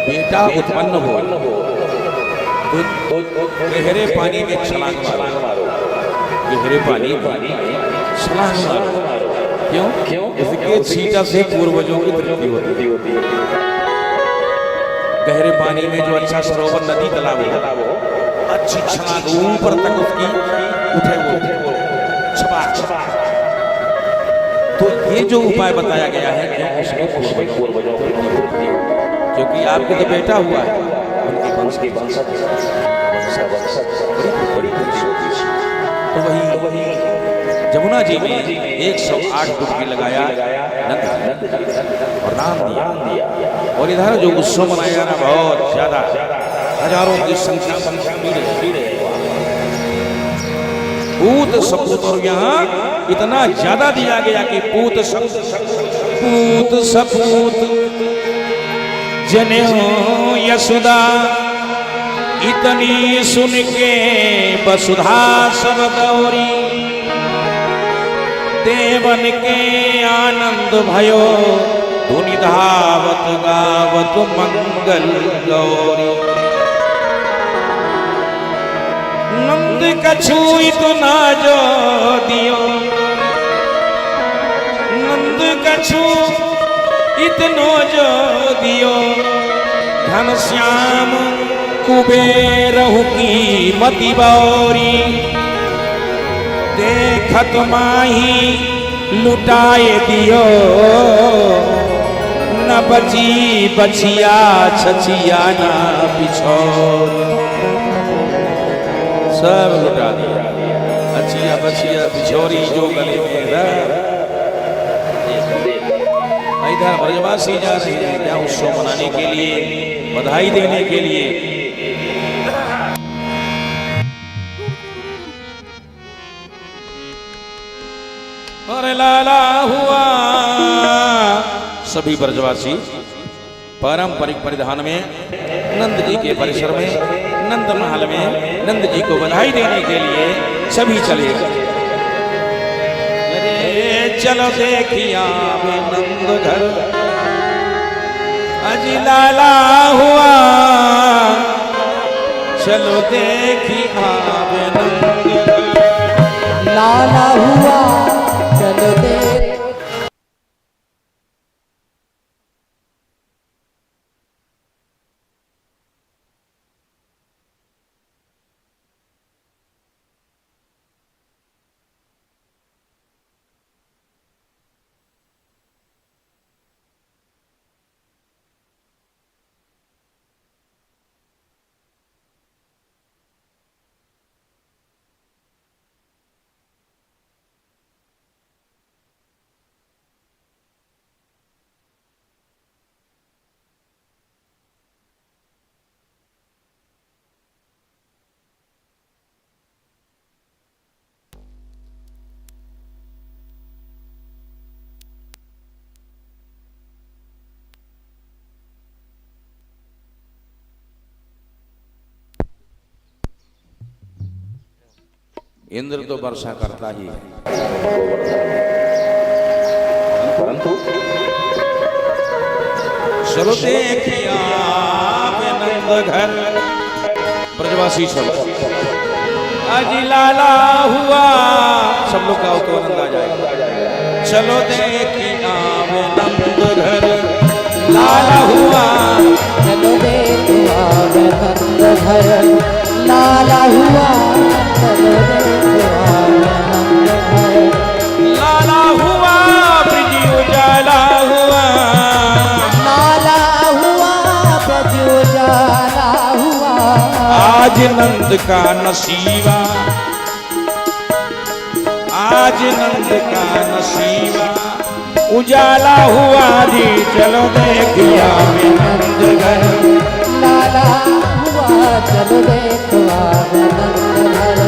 बेटा उत्पन्न हो तो गहरे पानी में छलांग मारो, गहरे पानी में छलांग मारो। क्यों? इसके छींटा से पूर्वजों की तृप्ति होती है। गहरे पानी में जो अच्छा सरोवर नदी तालाब हो, अच्छी छलांग ऊपर तक उसकी उठे वो छपा। तो ये जो उपाय बताया गया है क्योंकि आपके तो बेटा हुआ है, उनके वंश तो वही जमुना जी में 108 डुबकी लगाया नंद और नाम दिया। और इधर जो उत्सव मनाया जा रहा बहुत ज्यादा, हजारों की संख्या पूत सपूत, और यहाँ इतना ज्यादा दिया गया कि पूत सपूत जनेऊ यशोदा, इतनी सुन के वसुधा सब गौरी, देवन के आनंद भयो, धुनि धावत गावत मंगल गौरी। नंद कछु इतना जो दियो, नंद कछु इतनो जो दियो, घन श्याम कुबेरहु की मति बौरी, देखत माही लुटाए दियो, न बची बचिया छचिया ना पिछोर। सब लुटा दिया, अचिया बचिया बिछोरी जो गले में रह। इधर ब्रजवासी जा रहे हैं क्या उत्सव मनाने के लिए, बधाई देने के लिए। और लाला हुआ सभी ब्रजवासी पारंपरिक परिधान में नंद जी के परिसर में, नंद महल में नंद जी को बधाई देने के लिए सभी चले गए। अरे चलो देखिया वे नंद घर, अजी लाला हुआ, चलो देखिया वे नंद घर, लाला हुआ चलो देख। इंद्र तो वर्षा करता ही है, परंतु चलो देखिया नंद घर ब्रजवासी सब अजी लाला हुआ, सब लोग का तो आनंद आ जाएगा। चलो देखिया नंद घर लाला हुआ, चलो देखिया नंद घर लाला हुआ, चलो देखिया नंद घर लाला हुआ, ब्रज उजाला हुआ, लाला हुआ, ब्रज उजाला हुआ। आज नंद का नसीबा, आज नंद का नसीबा उजाला हुआ जी। चलो देखिया नंद घर लाला हुआ, चलो देखिया नंद घर।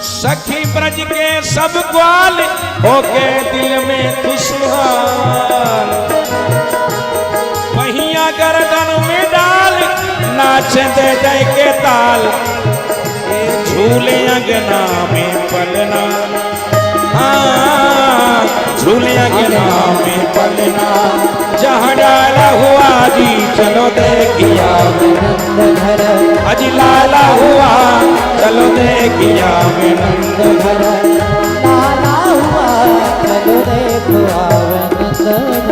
सखी ब्रज के सब ग्वाल होके दिल में खुशहाल, पहिया गर्दन में डाल नाचे दे जय के ताल, झूले अंगना में पलना, हाँ झूले अंगना में पलना, जहाँ डाला हुआ जी। चलो देखिया नंद घर अजी लाला हुआ, चलो देखिया नंद घर लाला हुआ, चलो देखिया नंद घर।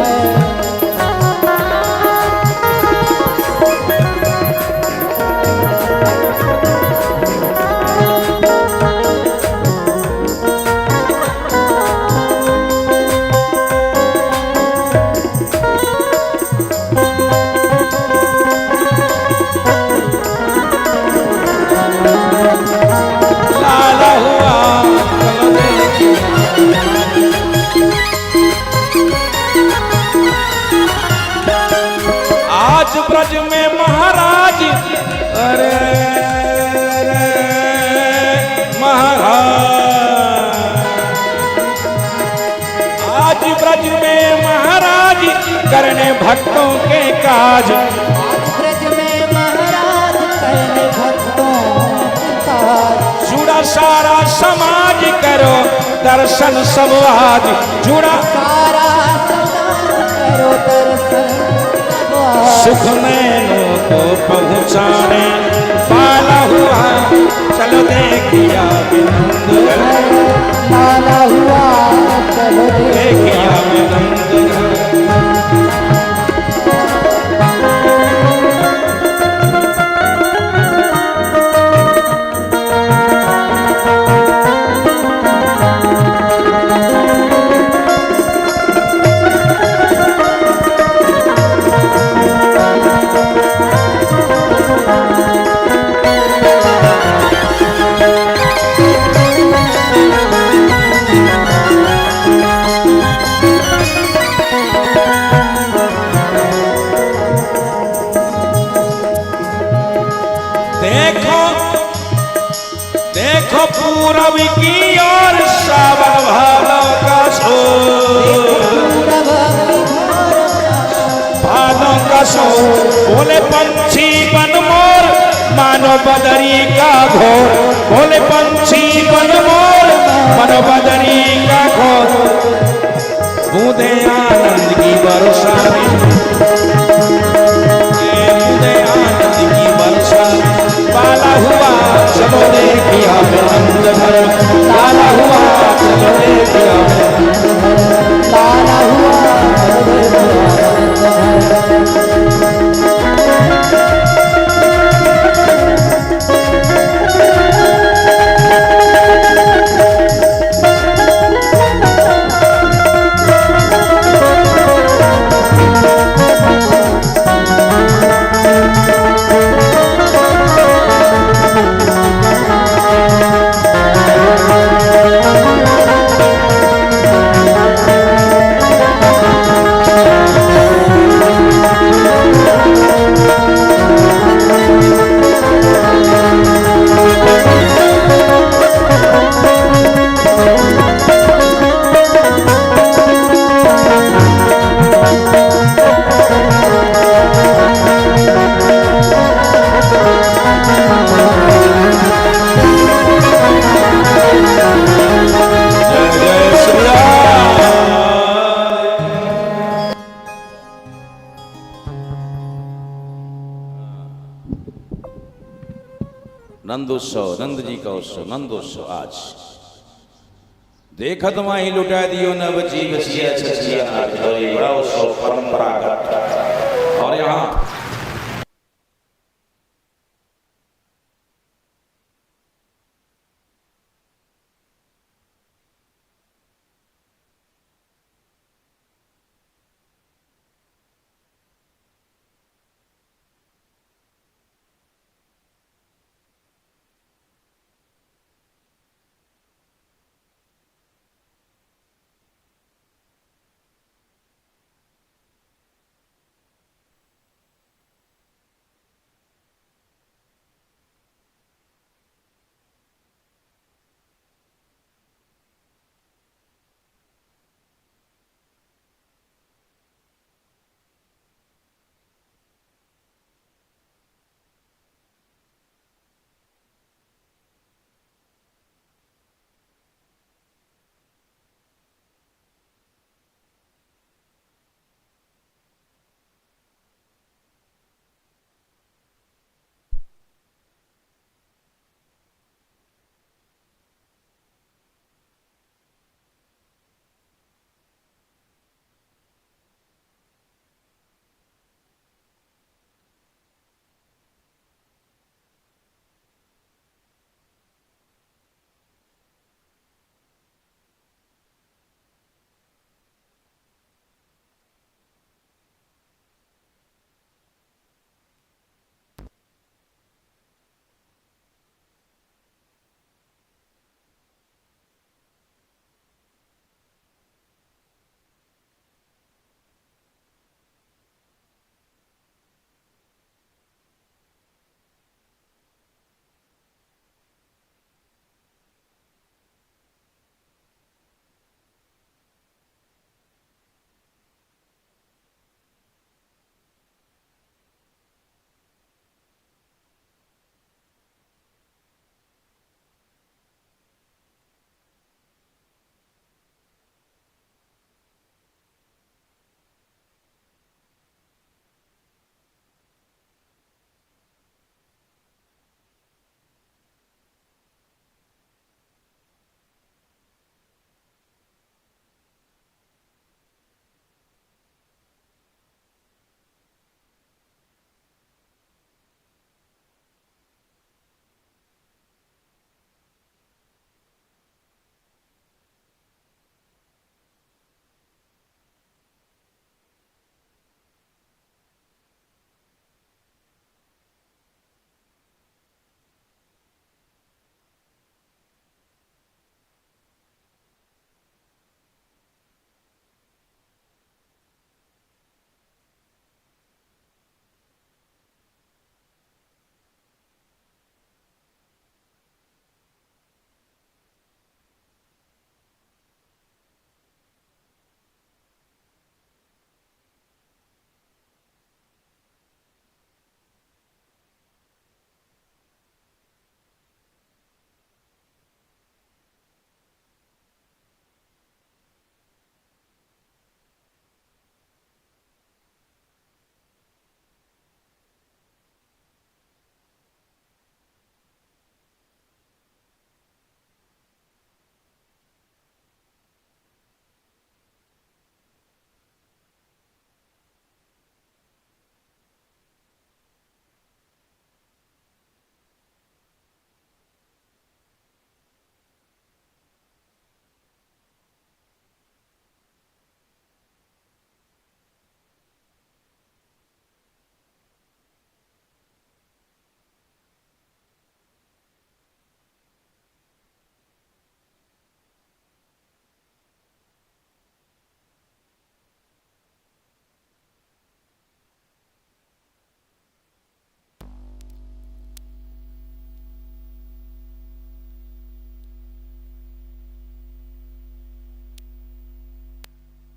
लाला हुआ, चलो देखिया। आज ब्रज में महाराज, अरे महाराज, आज ब्रज में महाराज करने भक्तों के काज, ब्रज में महाराज करने भक्तों का जुड़ा सारा समाज करो दर्शन सब आज, जुड़ा सारा समाज करो दर्शन। सुख नैनों को पहुँचाने वाला हुआ। चलो देखिया नंद घर, लाला हुआ, चलो देखिया नंद घर। देखो देखो पूरब की ओर सावन भादव का शोर, भादव का शोर, बोले पंछी बन मोर मानो बदरी का घोर, बोले पंछी बन मोर मानो बदरी का घोर, बूंदे आनंद की वर्षा में, बूंदे आनंद की वर्षा वाला हुआ। चलो देखिया नंद घर लाला हुआ, चलो देखिया लाला हुआ, चलो देखिया नंद घर। नंदोत्सव, नंद जी का उत्सव, नंदोत्सव आज देखत माही लुटा दियो नव जी बसिया छछिया नाच, और ये बड़ा उत्सव परंपरागत। और यहाँ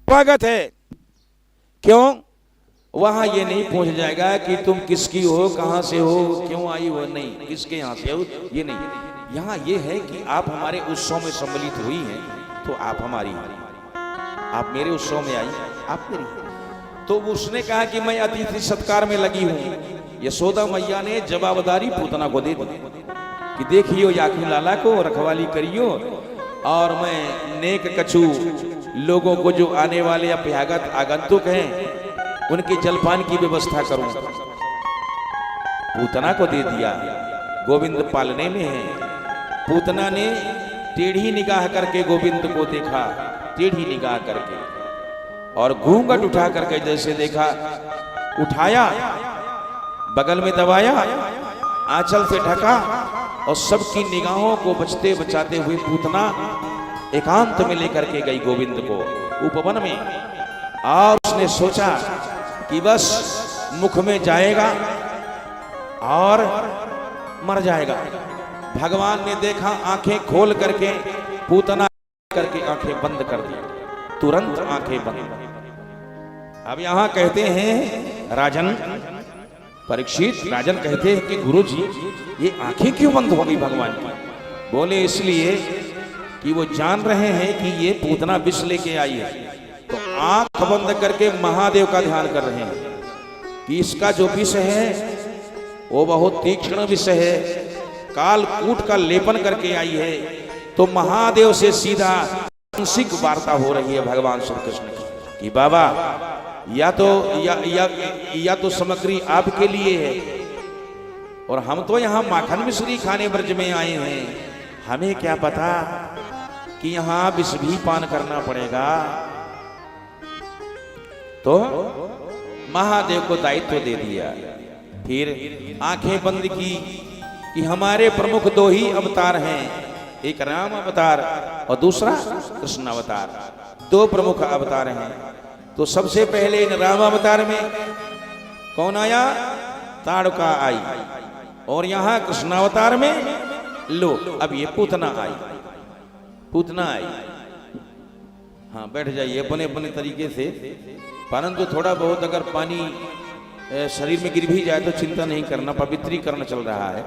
स्वागत है। क्यों? वहां ये नहीं पूछ जाएगा कि तुम किसकी हो, कहां से हो, क्यों आई हो, नहीं, किसके यहां से हो, ये नहीं। यहां ये है कि आप हमारे उत्सव में सम्मिलित हुई हैं, तो आप हमारी, आप मेरे उत्सव में आई, आप मेरी। तो उसने कहा कि मैं अतिथि सत्कार में लगी हूं, यशोदा मैया ने जवाबदारी पूतना को दे दी कि देखियो याकू लाला को रखवाली करियो और मैं नेक कछु लोगों को जो आने वाले अभ्यागत आगंतुक हैं उनके जलपान की व्यवस्था करूं। पूतना को दे दिया। गोविंद पालने में है। पूतना ने टेढ़ी निगाह करके गोविंद को देखा, टेढ़ी निगाह करके, और घूंघट उठा करके जैसे देखा, उठाया, बगल में दबाया, आंचल से ढका और सबकी निगाहों को बचते बचाते हुए पूतना एकांत में लेकर के गई गोविंद को उपवन में। और उसने सोचा कि बस मुख में जाएगा और मर जाएगा। भगवान ने देखा, आंखें खोल करके पूतना करके आंखें बंद कर दी, तुरंत आंखें बंद। अब यहां कहते हैं राजन परीक्षित, राजन कहते हैं कि गुरुजी ये आंखें क्यों बंद हो गई भगवान की? बोले इसलिए कि वो जान रहे हैं कि ये पूतना विष लेके आई है, तो आंख बंद करके महादेव का ध्यान कर रहे हैं कि इसका जो विष है वो बहुत तीक्ष्ण विष है, काल कूट का लेपन करके आई है। तो महादेव से सीधा मानसिक वार्ता हो रही है भगवान श्री कृष्ण की कि बाबा या तो सामग्री आपके लिए है और हम तो यहाँ माखन मिश्री खाने ब्रज में आए हैं, हमें क्या पता कि यहाँ विष भी पान करना पड़ेगा। तो महादेव को दायित्व दे दिया। फिर आंखें बंद की कि हमारे प्रमुख दो ही अवतार हैं, एक राम अवतार और दूसरा कृष्ण अवतार, दो प्रमुख अवतार हैं। तो सबसे पहले इन राम अवतार में कौन आया? ताड़का आई, और यहां कृष्ण अवतार में लो अब ये पूतना आई, पूतना आई। हाँ बैठ जाइए अपने अपने तरीके से, परंतु थोड़ा बहुत अगर पानी शरीर में गिर भी जाए तो चिंता नहीं करना, पवित्रीकरण चल रहा है।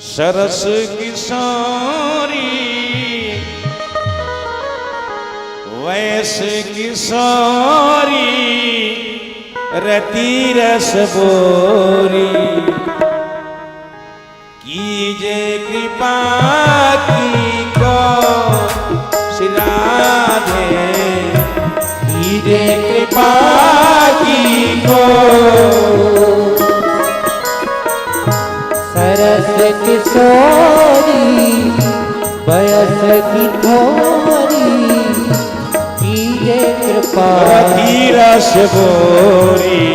सरस किशोरी वैस किशोरी रति रस बोरी, कीजे कृपा की को श्री राधे, कीजे कृपा की को। सरस किशोरी बयस की थोरी, कीजे कृपा रस बोरी,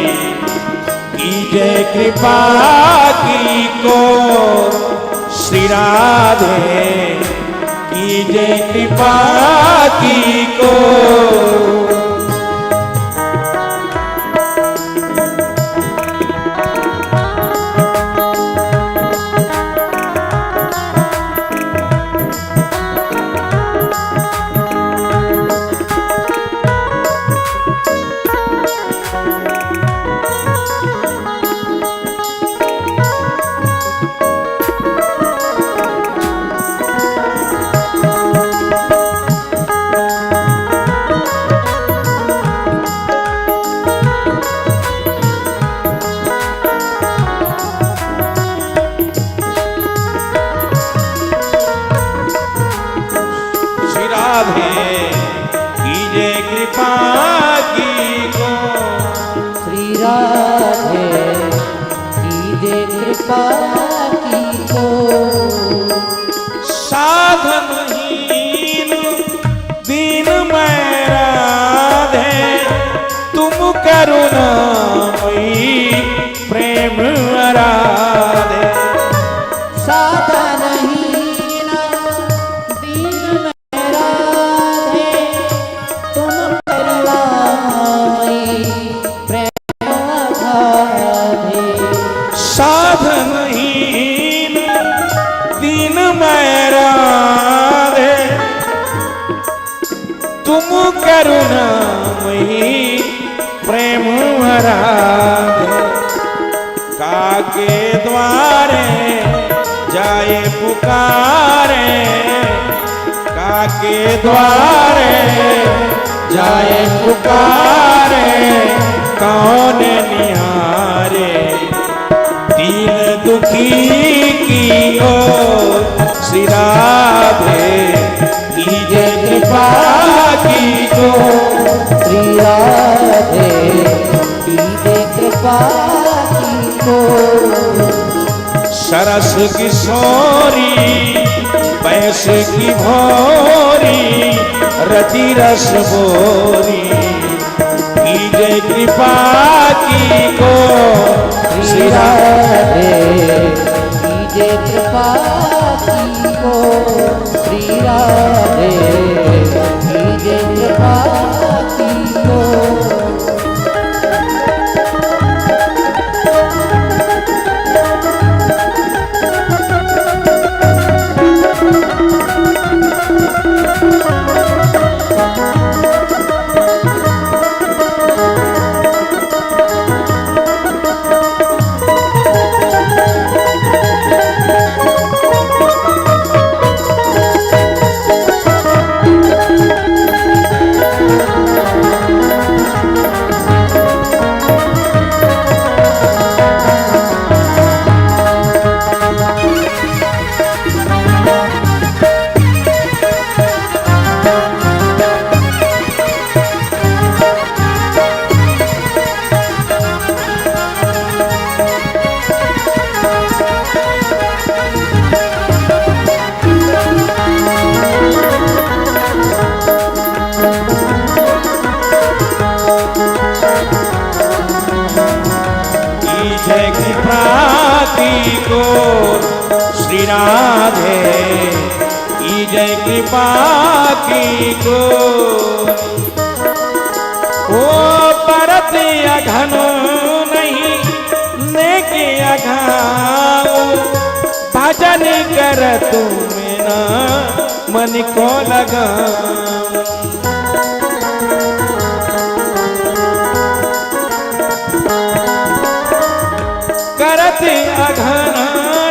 कीजे कृपा की को श्री राधे, कीजे कृपा की को। साधनहीन दीन मैं राधे, तुम करुणामयी प्रेम आराधे। साधनहीन दीन मैं राधे, तुम करुणामयी प्रेम आराधे। साधनहीन दीन मैं राधे तुम करुणामयी प्रेम राधे काके द्वारे जाए पुकारे काके द्वारे जाए पुकारे कौन निहारे दीन दुखी की ओर श्री राधे कीजे कृपा की को श्री राधे कीजे कृपा की को सरस किशोरी पैस की भोरी रति रस बोरी कीजे कृपा की को श्री राधे कीजे कृपा की को श्री राधे कीजे कृपा की को को श्री राधे कीजे कृपा की को ओ परत अघन नहीं लेके अघाओ भजन कर तुम ना मन को लगा करत अघन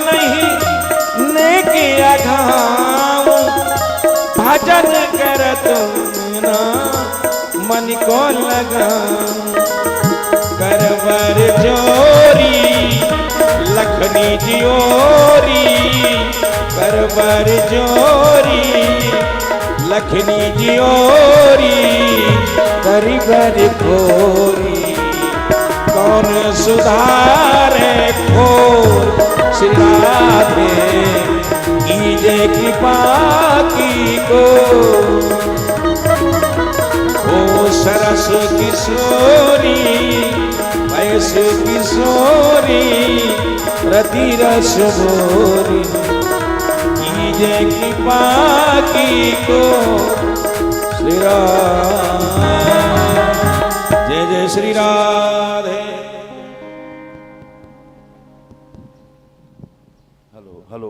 नहीं लेके अघाओ भजन करत ना मन को लगा करवर जोरी लखनी जियोरी करवर जोरी लखनी जियोरी करवर खोरी कौन सुधारे खोर श्री राधे कीजे कृपा की को ओ सरस किशोरी वैस किशोरी रति रस भोरी कीजे कृपा की को श्री राधे जय जय श्री राधे। हेलो हेलो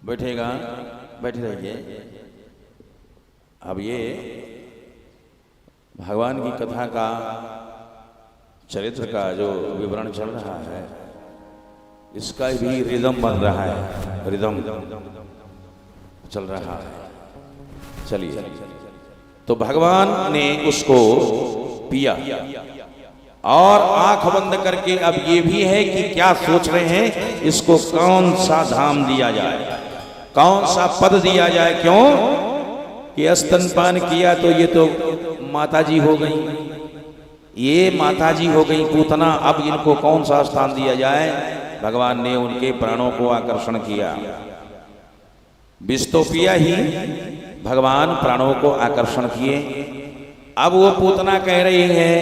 बैठेगा बैठे रहिए। अब ये भगवान की कथा का चरित्र का जो विवरण चल रहा है इसका भी रिदम बन रहा है, रिदम चल रहा है। चलिए, तो भगवान ने उसको पिया और आंख बंद करके अब ये भी है कि क्या सोच रहे हैं इसको कौन सा धाम दिया जाए, कौन सा पद दिया जाए। क्यों कि स्तनपान किया तो ये तो माताजी हो गई, ये माताजी हो गई पूतना, अब इनको कौन सा स्थान दिया जाए। भगवान ने उनके प्राणों को आकर्षण किया, विष तो पिया ही, भगवान प्राणों को आकर्षण किए। अब वो पूतना कह रही है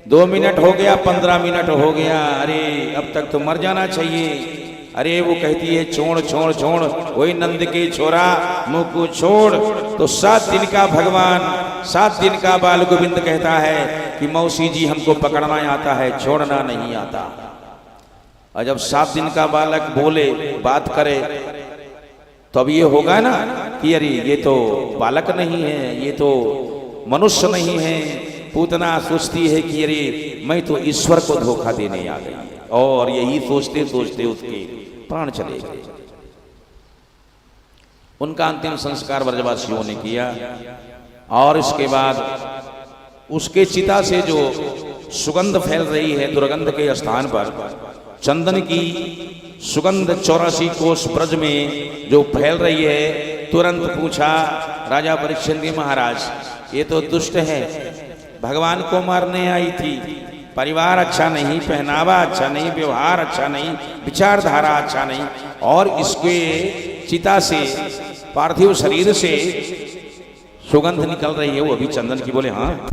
2 मिनट हो गया, 15 मिनट हो गया, अरे अब तक तो मर जाना चाहिए। अरे वो कहती है छोड़ छोड़ छोड़, वही नंद के छोरा मुँह को छोड़। तो 7 दिन का भगवान, 7 दिन का बाल गोविंद कहता है कि मौसी जी हमको पकड़ना आता है, छोड़ना नहीं आता। और जब 7 दिन का बालक बोले, बात करे, तो अब ये होगा ना कि अरे ये तो बालक नहीं है, ये तो मनुष्य नहीं है। पूतना सोचती है कि अरे मैं तो ईश्वर को धोखा देने आ गई, और यही सोचते सोचते उसके प्राण चले गए। उनका अंतिम संस्कार ब्रजवासियों ने किया, और इसके बाद उसके चिता से जो सुगंध फैल रही है, दुर्गंध के स्थान पर चंदन की सुगंध 84 कोस ब्रज में जो फैल रही है, तुरंत पूछा राजा परीक्षित जी, महाराज ये तो दुष्ट है, भगवान को मारने आई थी, परिवार अच्छा नहीं, पहनावा अच्छा नहीं, व्यवहार अच्छा नहीं, विचारधारा अच्छा नहीं, और इसके चिता से, पार्थिव शरीर से सुगंध निकल रही है, वो अभी चंदन की। बोले हाँ,